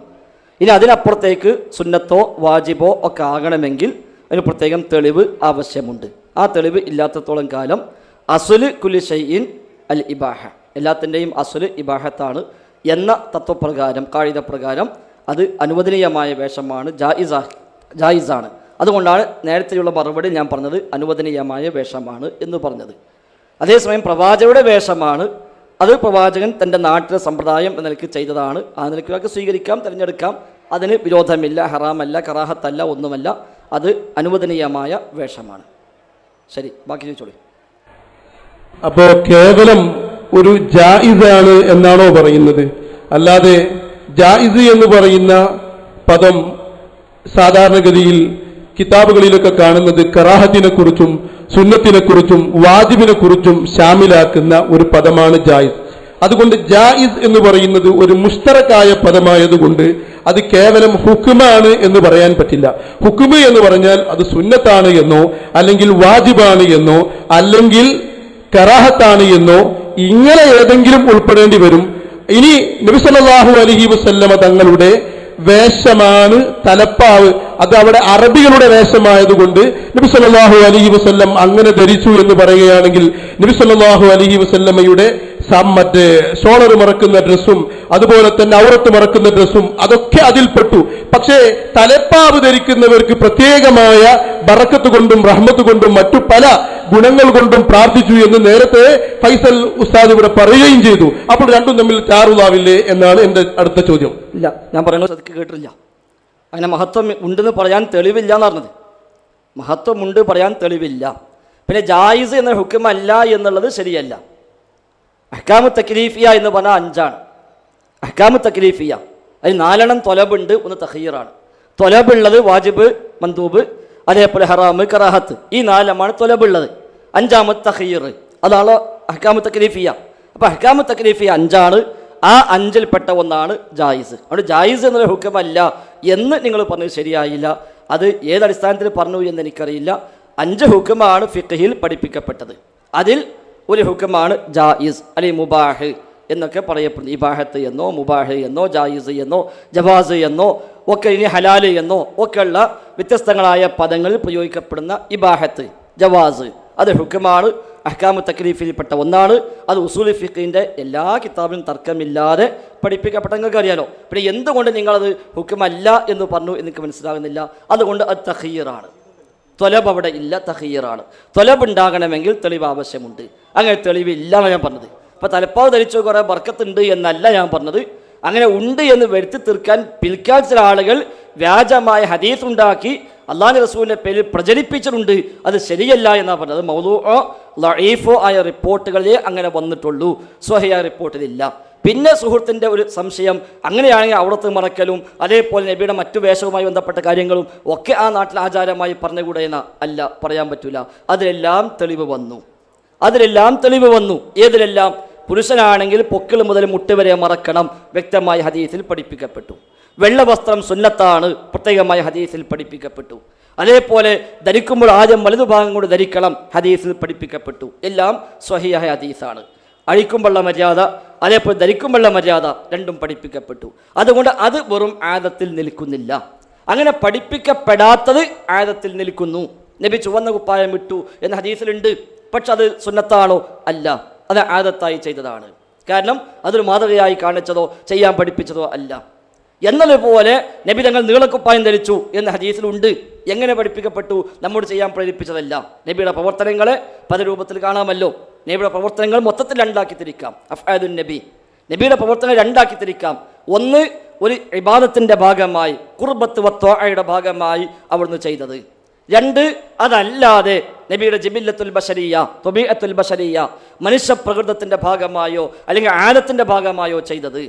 ഇനി അതിനപ്പുറത്തേക്ക് സുന്നത്തോ വാജിബോ ഒക്കെ ആകണമെങ്കിൽ അതിന് പ്രത്യേകം തെളിവ് ആവശ്യമുണ്ട്. ആ തെളിവ് ഇല്ലാത്തത്തോളം കാലം അസുല് കുല്ലി ഷൈഇൻ അൽ ഇബാഹ, എല്ലാത്തിൻ്റെയും അസുല് ഇബാഹത്താണ് എന്ന തത്വപ്രകാരം, കായിക പ്രകാരം അത് അനുവദനീയമായ വേഷമാണ്, ജായിസാണ്. അതുകൊണ്ടാണ് നേരത്തെയുള്ള മറുപടി ഞാൻ പറഞ്ഞത് അനുവദനീയമായ വേഷമാണ് എന്ന് പറഞ്ഞത്. അതേസമയം പ്രവാചകരുടെ വേഷമാണ്, അത് പ്രവാചകൻ തൻ്റെ നാട്ടിലെ സമ്പ്രദായം എന്ന നിലയ്ക്ക് ചെയ്തതാണ്. ആ നിലയ്ക്ക് സ്വീകരിക്കാം, തിരഞ്ഞെടുക്കാം, അതിന് വിരോധമില്ല, ഹറാമല്ല, കറാഹത്തല്ല, ഒന്നുമല്ല. അത് അനുവദനീയമായ വേഷമാണ്. ശരി, ബാക്കി ചോദിച്ചോളൂ. അപ്പോ കേവലം ഒരു ജായിസാണ് എന്നാണോ പറയുന്നത്? അല്ലാതെ ജായിസ് എന്ന് പറയുന്ന പദം സാധാരണഗതിയിൽ കിതാബുകളിലൊക്കെ കാണുന്നത് കറാഹത്തിനെ കുറിച്ചും സുന്നത്തിനെ കുറിച്ചും വാജിബിനെ കുറിച്ചും ഷാമിലാക്കുന്ന ഒരു പദമാണ് ജായിസ്. അതുകൊണ്ട് ജായിസ് എന്ന് പറയുന്നത് ഒരു മുസ്തറക്കായ പദമായതുകൊണ്ട് അത് കേവലം ഹുക്മാണ് എന്ന് പറയാൻ പറ്റില്ല. ഹുക്മ് എന്ന് പറഞ്ഞാൽ അത് സുന്നത്താണ് എന്നോ അല്ലെങ്കിൽ വാജിബാണ് എന്നോ അല്ലെങ്കിൽ കറാഹത്താണ് എന്നോ ഇങ്ങനെ ഏതെങ്കിലും ഉൾപ്പെടേണ്ടി വരും. ഇനി നബി സല്ലല്ലാഹു അലൈഹി വസല്ലമ തങ്ങളുടെ വേഷമാണ് തലപ്പാവ്, അത് അവിടെ അറബികളുടെ വേഷമായതുകൊണ്ട് നബി സല്ലല്ലാഹു അലൈഹി വസല്ലം അങ്ങനെ ധരിച്ചു എന്ന് പറയുകയാണെങ്കിൽ നബി സല്ലല്ലാഹു അലൈഹി വസല്ലമയുടെ മറ്റേ ഷോളർ മറക്കുന്ന ഡ്രസ്സും അതുപോലെ തന്നെ ഔറത്ത് മറക്കുന്ന ഡ്രസ്സും അതൊക്കെ അതിൽപ്പെട്ടു. പക്ഷേ തലപ്പാവ് ധരിക്കുന്നവർക്ക് പ്രത്യേകമായ ബറക്കത്ത് കൊണ്ടും റഹ്മത്ത് കൊണ്ടും മറ്റു പല ഗുണങ്ങൾ കൊണ്ടും പ്രാർത്ഥിച്ചു എന്ന് നേരത്തെ ഫൈസൽ ഉസ്താദ് ഇവിടെ പറയുകയും ചെയ്തു. അപ്പോൾ രണ്ടും തമ്മിൽ ചാറുതാവില്ലേ എന്നാണ് എന്റെ അടുത്ത ചോദ്യം. ഇല്ല, ഞാൻ പറയുന്നത് സത്യം കേട്ടില്ല. അങ്ങനെ മഹത്വം ഉണ്ടെന്ന് പറയാൻ തെളിവില്ല എന്ന് പറഞ്ഞത്. മഹത്വമുണ്ട് പറയാൻ തെളിവില്ല. പിന്നെ ജായിസ് എന്ന ഹുക്മല്ല എന്നുള്ളത് ശരിയല്ല. അഹ്കാമു തക്ലീഫിയ എന്ന് പറഞ്ഞാൽ 5 ആണ്. അഹ്കാമു തക്ലീഫിയ അതിൽ 4 തൊലബുണ്ട്, 1 തഖീറാണ്. തൊലബുള്ളത് വാജിബ്, മന്ദൂബ്, അതേപോലെ ഹറാമ്, കറാഹത്ത്, ഈ 4 തൊലബുള്ളത്. 5 തഖീർ, അതാണ് അഹ്കാമു തക്ലീഫിയ. അപ്പോൾ അഹ്കാമു തക്ലീഫിയ 5 ആണ്. ആ 5-ൽപ്പെട്ട ഒന്നാണ് ജായിസ്. അവിടെ ജായിസ് എന്നൊരു ഹുക്മല്ല എന്ന് നിങ്ങൾ പറഞ്ഞത് ശരിയായില്ല. അത് ഏതടിസ്ഥാനത്തിൽ പറഞ്ഞു എന്ന് എനിക്കറിയില്ല. 5 ഹുക്മാണ് ഫിഖ്ഹിൽ പഠിപ്പിക്കപ്പെട്ടത്. അതിൽ ഒരു ഹുക്മാണ് ജായിസ് അല്ലെങ്കിൽ മുബാഹ് എന്നൊക്കെ പറയപ്പെടുന്നു. ഇബാഹത്ത് എന്നോ മുബാഹ് എന്നോ ജായിസ് എന്നോ ജവാസ് എന്നോ ഒക്കെ, ഇനി ഹലാല് എന്നോ ഒക്കെയുള്ള വ്യത്യസ്തങ്ങളായ പദങ്ങളിൽ പ്രയോഗിക്കപ്പെടുന്ന ഇബാഹത്ത്, ജവാസ്, അത് ഹുക്മാണ്, അഹ്കാമു തക്ലീഫിൽപ്പെട്ട ഒന്നാണ്. അത് ഉസൂൽ ഫിഖിൻ്റെ എല്ലാ കിതാബിലും തർക്കമില്ലാതെ പഠിപ്പിക്കപ്പെട്ട നിങ്ങൾക്ക് അറിയാലോ. പിന്നെ എന്തുകൊണ്ട് നിങ്ങളത് ഹുക്മല്ല എന്ന് പറഞ്ഞു എനിക്ക് മനസ്സിലാകുന്നില്ല. അതുകൊണ്ട് അത് തഖീറാണ്. തൊലബ് അവിടെ ഇല്ല, തഖീറാണ്. തൊലബ് ഉണ്ടാകണമെങ്കിൽ തെളിവ് ആവശ്യമുണ്ട്. അങ്ങനെ തെളിവില്ല എന്നാണ് ഞാൻ പറഞ്ഞത്. അപ്പോൾ തലപ്പാവ് ധരിച്ചു കുറേ ബർക്കത്തുണ്ട് എന്നല്ല ഞാൻ പറഞ്ഞത്. അങ്ങനെ ഉണ്ട് എന്ന് വരുത്തി തീർക്കാൻ പിൽക്കാൽ ചില ആളുകൾ വ്യാജമായ ഹദീസ് ഉണ്ടാക്കി അള്ളാഹുവിന്റെ റസൂലിന്റെ പേരിൽ പ്രചരിപ്പിച്ചിട്ടുണ്ട്. അത് ശരിയല്ല എന്നാണ് പറഞ്ഞത്. മൗദൂഅോ ലഈഫോ ആയ റിപ്പോർട്ടുകളിലേ അങ്ങനെ വന്നിട്ടുള്ളൂ, സ്വഹീഹായ റിപ്പോർട്ടിലില്ല. പിന്നെ സുഹൃത്തിൻ്റെ ഒരു സംശയം, അങ്ങനെയാണെങ്കിൽ ഔറത്ത് മറക്കലും അതേപോലെ നബിയുടെ മറ്റു വേഷവുമായി ബന്ധപ്പെട്ട കാര്യങ്ങളും ഒക്കെ ആ നാട്ടിൽ ആചാരമായി പറഞ്ഞുകൂടെ എന്ന അല്ല, പറയാൻ പറ്റൂല. അതിലെല്ലാം തെളിവ് വന്നു. ഏതിലെല്ലാം? പുരുഷനാണെങ്കിൽ പൊക്കിൾ മുതൽ മുട്ട് വരെ മറക്കണം, വ്യക്തമായ ഹദീസിൽ പഠിപ്പിക്കപ്പെട്ടു. വെള്ള വസ്ത്രം സുന്നത്താണ്, പ്രത്യേകമായ ഹദീസിൽ പഠിപ്പിക്കപ്പെട്ടു. അതേപോലെ ധരിക്കുമ്പോൾ ആദ്യം വലതുഭാഗം കൊണ്ട് ധരിക്കണം, ഹദീസിൽ പഠിപ്പിക്കപ്പെട്ടു. എല്ലാം സ്വഹീഹായ ഹദീസാണ്. അഴിക്കുമ്പോഴുള്ള മര്യാദ, അതേപോലെ ധരിക്കുമ്പോഴുള്ള മര്യാദ രണ്ടും പഠിപ്പിക്കപ്പെട്ടു. അതുകൊണ്ട് അത് വെറും ആദത്തിൽ നിൽക്കുന്നില്ല. അങ്ങനെ പഠിപ്പിക്കപ്പെടാത്തത് ആദത്തിൽ നിൽക്കുന്നു. നബി ചുവന്ന കുപ്പായം ഇട്ടു എന്ന ഹദീസിലുണ്ട്. പക്ഷെ അത് സുന്നത്താണോ? അല്ല, അത് ആദത്തായി ചെയ്തതാണ്. കാരണം അതൊരു മാതൃകയായി കാണിച്ചതോ ചെയ്യാൻ പഠിപ്പിച്ചതോ അല്ല. എന്നതുപോലെ നബി തങ്ങൾ നീളക്കുപ്പായം ധരിച്ചു എന്ന ഹദീസിലുണ്ട്. എങ്ങനെ പഠിപ്പിക്കപ്പെട്ടു? നമ്മോട് ചെയ്യാൻ പ്രേരിപ്പിച്ചതല്ല. നബിയുടെ പ്രവർത്തനങ്ങളെ പല രൂപത്തിൽ കാണാമല്ലോ. നബിയുടെ പ്രവർത്തനങ്ങൾ മൊത്തത്തിൽ 2 തിരിക്കാം. അഫ്ആലുൻ നബി, നബിയുടെ പ്രവർത്തനങ്ങൾ 2 തിരിക്കാം. ഒന്ന്, ഒരു ഇബാദത്തിന്റെ ഭാഗമായി, ഖുർബത്ത് വത്വാഅയുടെ ഭാഗമായി അവിടുന്ന് ചെയ്തത്. 2, അതല്ലാതെ നബിയുടെ ജിബില്ലത്തുൽ ബശരിയ, ത്വബീഅത്തുൽ ബശരിയ, മനുഷ്യ പ്രകൃതത്തിന്റെ ഭാഗമായോ അല്ലെങ്കിൽ ആദത്തിന്റെ ഭാഗമായോ ചെയ്തത്.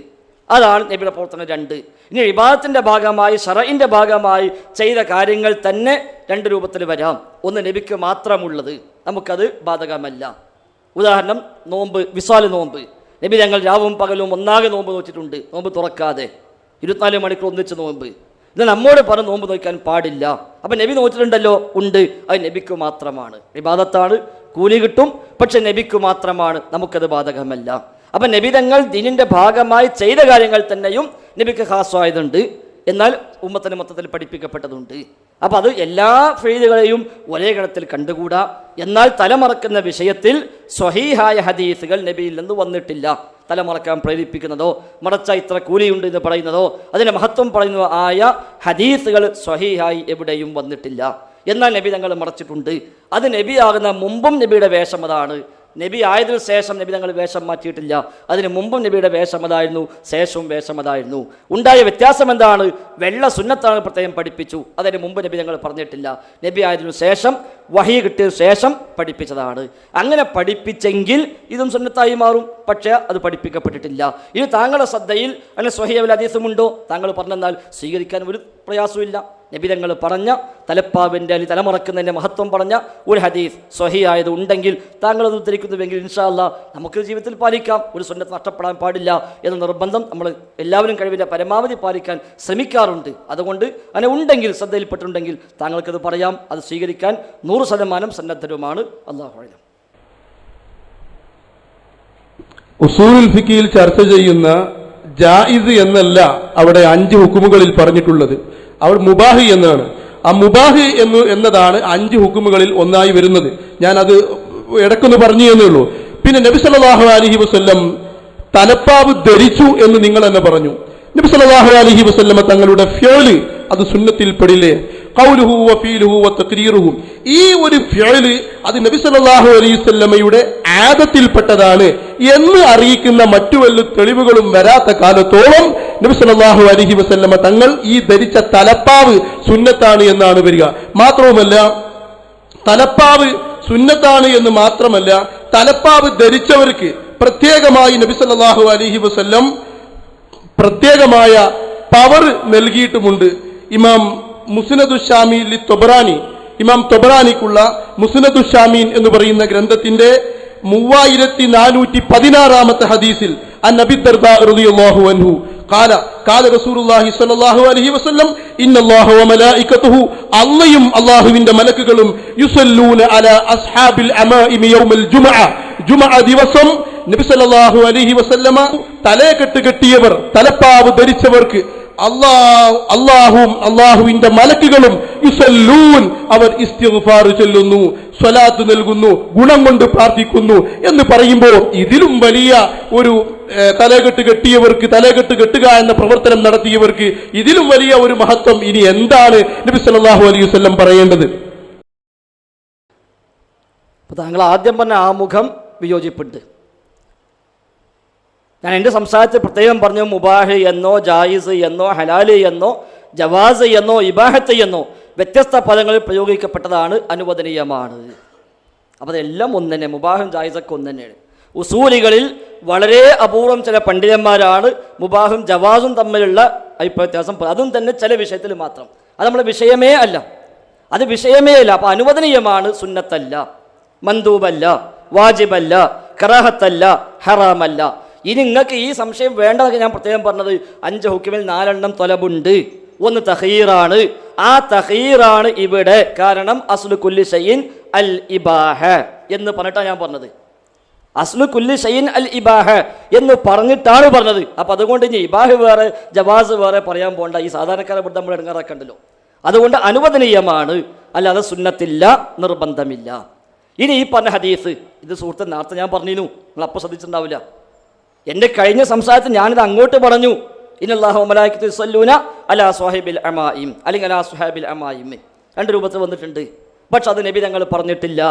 അതാണ് നബിയുടെ പ്രവർത്തനം 2. ഇനി ഇബാദത്തിന്റെ ഭാഗമായി, ശറഇന്റെ ഭാഗമായി ചെയ്ത കാര്യങ്ങൾ തന്നെ 2 രൂപത്തിൽ വരാം. ഒന്ന് നബിക്ക് മാത്രമുള്ളത്, നമുക്കത് ബാധകമല്ല. ഉദാഹരണം, നോമ്പ്, വിസാൽ നോമ്പ്. നബി ഞങ്ങൾ രാവും പകലും ഒന്നാകെ നോമ്പ് നോച്ചിട്ടുണ്ട്, നോമ്പ് തുറക്കാതെ 24 മണിക്കൂർ ഒന്നിച്ച് നോമ്പ്. ഇത് നമ്മോട് പറഞ്ഞ് നോമ്പ് നോക്കാൻ പാടില്ല. അപ്പം നബി നോച്ചിട്ടുണ്ടല്ലോ, ഉണ്ട്, അത് നബിക്ക് മാത്രമാണ്. ഇബാദത്താണ്, കൂലി കിട്ടും, പക്ഷെ നബിക്ക് മാത്രമാണ്, നമുക്കത് ബാധകമല്ല. അപ്പം നബി തങ്ങൾ ദീനിൻ്റെ ഭാഗമായി ചെയ്ത കാര്യങ്ങൾ തന്നെയും നബിക്ക് ഖാസ്വായതുണ്ട്, എന്നാൽ ഉമ്മത്തിന് മൊത്തത്തിൽ പഠിപ്പിക്കപ്പെട്ടതുണ്ട്. അപ്പം അത് എല്ലാ ഫെയ്ലുകളെയും ഒരേ ഗണത്തിൽ കണ്ടുകൂടാ. എന്നാൽ തലമറക്കുന്ന വിഷയത്തിൽ സ്വഹീഹായ ഹദീസുകൾ നബിയിൽ നിന്ന് വന്നിട്ടില്ല. തലമറക്കാൻ പ്രേരിപ്പിക്കുന്നതോ മറച്ച ഇത്ര കൂലിയുണ്ട് എന്ന് പറയുന്നതോ അതിൻ്റെ മഹത്വം പറയുന്നതോ ആയ ഹദീസുകൾ സ്വഹീഹായി എവിടെയും വന്നിട്ടില്ല. എന്നാൽ നബി തങ്ങൾ മറച്ചിട്ടുണ്ട്. അത് നബിയാകുന്ന മുമ്പും നബിയുടെ വേഷം അതാണ്. നബി ആയതിനു ശേഷം നബി തങ്ങൾ വേഷം മാറ്റിയിട്ടില്ല. അതിന് മുമ്പും നബിയുടെ വേഷം അതായിരുന്നു, ശേഷവും വേഷം അതായിരുന്നു. ഉണ്ടായ വ്യത്യാസം എന്താണ്? വെള്ള സുന്നത്താണ് പ്രത്യേകം പഠിപ്പിച്ചു, അതിന് മുമ്പ് നബി തങ്ങൾ പറഞ്ഞിട്ടില്ല. നബി ആയതിനു ശേഷം വഹി കിട്ടിയ ശേഷം പഠിപ്പിച്ചതാണ്. അങ്ങനെ പഠിപ്പിച്ചെങ്കിൽ ഇതും സുന്നത്തായി മാറും, പക്ഷേ അത് പഠിപ്പിക്കപ്പെട്ടിട്ടില്ല. ഇത് താങ്കളുടെ ശ്രദ്ധയിൽ അങ്ങനെ സ്വഹീഹുൽ ഹദീസുമുണ്ടോ? താങ്കൾ പറഞ്ഞെന്നാൽ സ്വീകരിക്കാൻ ഒരു പ്രയാസമില്ല. നബി തങ്ങൾ പറഞ്ഞ തലപ്പാവിൻ്റെ അല്ലെങ്കിൽ തലമുറക്കുന്നതിൻ്റെ മഹത്വം പറഞ്ഞ ഒരു ഹദീസ് സ്വഹീഹായത് ഉണ്ടെങ്കിൽ താങ്കൾ അത് ഉദ്ധരിക്കുന്നുവെങ്കിൽ ഇൻഷാ അല്ലാഹ് നമുക്ക് ജീവിതത്തിൽ പാലിക്കാം. ഒരു സുന്നത്ത് നഷ്ടപ്പെടാൻ പാടില്ല എന്ന നിർബന്ധം നമ്മൾ എല്ലാവരും കഴിവിൻ്റെ പരമാവധി പാലിക്കാൻ ശ്രമിക്കാറുണ്ട്. അതുകൊണ്ട് അങ്ങനെ ഉണ്ടെങ്കിൽ, ശ്രദ്ധയിൽപ്പെട്ടിട്ടുണ്ടെങ്കിൽ താങ്കൾക്കത് പറയാം. അത് സ്വീകരിക്കാൻ 100% സന്നദ്ധരുമാണ്. അല്ലാഹു അഅലം. ഉസൂലുൽ ഫിഖിൽ ചർച്ച ചെയ്യുന്ന ജായിസ് എന്നല്ല അവിടെ 5 ഹുക്കുമുകളിൽ പറഞ്ഞിട്ടുള്ളത്, അവിടെ മുബാഹ് എന്നാണ്. ആ മുബാഹ് എന്നതാണ് 5 ഹുക്കുമുകളിൽ ഒന്നായി വരുന്നത്. ഞാൻ അത് ഇടക്കൊന്ന് പറഞ്ഞു എന്നേ ഉള്ളൂ. പിന്നെ നബി സല്ലല്ലാഹു അലൈഹി വസല്ലം തലപ്പാവ് ധരിച്ചു എന്ന് നിങ്ങൾ തന്നെ പറഞ്ഞു. നബി സല്ലല്ലാഹു അലൈഹി വസല്ലം തങ്ങളുടെ ഫിഅല് അത് സുന്നത്തിൽ പെടില്ലേ? ഖൗലുഹു വ ഫീലുഹു വ തഖ്രീറുഹു, ഈ ഒരു ഫിഅല് അത് നബി സല്ലല്ലാഹു അലൈഹി വസല്ലമയുടെ ആദത്തിൽപ്പെട്ടതാണ് എന്ന് അറിയിക്കുന്ന മറ്റു വല്ല തെളിവുകളും വരാത്ത കാലത്തോളം നബി സല്ലല്ലാഹു അലൈഹി വസല്ലമ തങ്ങൾ ഈ ധരിച്ച തലപ്പാവ് സുന്നത്താണ് എന്നാണ് വരിക. മാത്രവുമല്ല, തലപ്പാവ് സുന്നത്താണ് എന്ന് മാത്രമല്ല, തലപ്പാവ് ധരിച്ചവർക്ക് പ്രത്യേകമായി നബി സല്ലല്ലാഹു അലൈഹി വസല്ലം പ്രത്യേകമായ പവർ നൽകിയിട്ടുമുണ്ട്. ഇമാം മുസ്നദു ഷാമീൻ ലി തൊബറാനി, ഇമാം തൊബറാനിക്കുള്ള മുസ്നദു ഷാമീൻ എന്ന് പറയുന്ന ഗ്രന്ഥത്തിന്റെ 3416 ഹദീസിൽ അൻ അബീ ദർദാ റളിയല്ലാഹു അൻഹു ഖാല ഖാല റസൂലുള്ളാഹി സ്വല്ലല്ലാഹു അലൈഹി വസല്ലം ഇന്നല്ലാഹ വ മലായികതുഹു, അല്ലാഹുവും അല്ലാഹുവിന്റെ മലക്കുകളും യുസല്ലൂന അലാ അസ്ഹാബിൽ അമാഇമി യൗമൽ ജുമുഅ, ജുമുഅ ദിവസം നബി സല്ലല്ലാഹു അലൈഹി വസല്ലമ തലയെക്കെട്ട് കെട്ടിയവർ, തലപ്പാവ് ധരിച്ചവർക്ക് അല്ലാഹുവും അല്ലാഹുവിന്റെ മലക്കുകളും യുസല്ലൂൻ, അവർ ഇസ്തിഗ്ഫാർ ചൊല്ലുന്നു, സ്വലാത്ത് നൽകുന്നു, ഗുണം കൊണ്ട് പ്രാർത്ഥിക്കുന്നു എന്ന് പറയുമ്പോൾ ഇതിലും വലിയ ഒരു തലകെട്ട് കെട്ടിയവർക്ക്, തലകെട്ട് കെട്ടുക എന്ന പ്രവർത്തനം നടത്തിയവർക്ക് ഇതിലും വലിയ ഒരു മഹത്വം ഇനി എന്താണ് നബി സല്ലല്ലാഹു അലൈഹി വസല്ലം പറയേണ്ടത്? താങ്കൾ ആദ്യം പറഞ്ഞ ആമുഖം വിയോജിപ്പുണ്ട്. ഞാൻ എൻ്റെ സംസാരത്തിൽ പ്രത്യേകം പറഞ്ഞു മുബാഹ് എന്നോ ജായിസ് എന്നോ ഹലാല് എന്നോ ജവാസ് എന്നോ ഇബാഹത്ത് എന്നോ വ്യത്യസ്ത പദങ്ങളിൽ പ്രയോഗിക്കപ്പെട്ടതാണ് അനുവദനീയമാണ്. അപ്പോൾ അതെല്ലാം ഒന്ന് തന്നെ, മുബാഹും ജായിസൊക്കെ ഒന്ന് തന്നെയാണ്. ഉസൂലികളിൽ വളരെ അപൂർവം ചില പണ്ഡിതന്മാരാണ് മുബാഹും ജവാസും തമ്മിലുള്ള അഭിപ്രായ വ്യത്യാസം, അതും തന്നെ ചില വിഷയത്തിൽ മാത്രം. അത് നമ്മുടെ വിഷയമേ അല്ല, അത് വിഷയമേ അല്ല. അപ്പോൾ അനുവദനീയമാണ്, സുന്നത്തല്ല, മന്ദൂബല്ല, വാജിബല്ല, കറാഹത്തല്ല, ഹറാമല്ല. ഇനി നിങ്ങൾക്ക് ഈ സംശയം വേണ്ടതൊക്കെ ഞാൻ പ്രത്യേകം പറഞ്ഞത് 5 ഹുക്കുമിൽ 4 തൊലബുണ്ട്. ഒന്ന് തഖീറാണ്. ആ തഖീറാണ് ഇവിടെ. കാരണം അസ്ലു കുല്ലി ഷൈഇൻ അൽ ഇബാഹ എന്ന് പറഞ്ഞിട്ടാണ് ഞാൻ പറഞ്ഞത്. അസ്ലു കുല്ലി ഷൈഇൻ അൽ ഇബാഹ എന്ന് പറഞ്ഞിട്ടാണ് പറഞ്ഞത്. അപ്പം അതുകൊണ്ട് ഇനി ഇബാഹ് വേറെ ജവാസ് വേറെ പറയാൻ പോകണ്ട. ഈ സാധാരണക്കാരെ ഇവിടെ നമ്മൾ ഇടങ്ങാറാക്കണ്ടല്ലോ. അതുകൊണ്ട് അനുവദനീയമാണ്, അല്ലാതെ സുന്നത്തില്ല, നിർബന്ധമില്ല. ഇനി ഈ പറഞ്ഞ ഹദീസ്, ഇത് സുഹൃത്ത് നേരത്തെ ഞാൻ പറഞ്ഞിരുന്നു, നിങ്ങൾ അപ്പോൾ ശ്രദ്ധിച്ചിട്ടുണ്ടാവില്ല. എൻ്റെ കഴിഞ്ഞ സംസാരത്തിൽ ഞാനിത് അങ്ങോട്ട് പറഞ്ഞു. ഇന്നല്ലാഹു വ മലായികതുഹു യുസല്ലൂന അലാ സ്വഹിബിൽ അമായിം, അല്ലെങ്കിൽ അലാ സ്വഹാബിൽ അമായിം 2 രൂപത്തിൽ വന്നിട്ടുണ്ട്. പക്ഷെ അത് നബി തങ്ങൾ പറഞ്ഞിട്ടില്ല,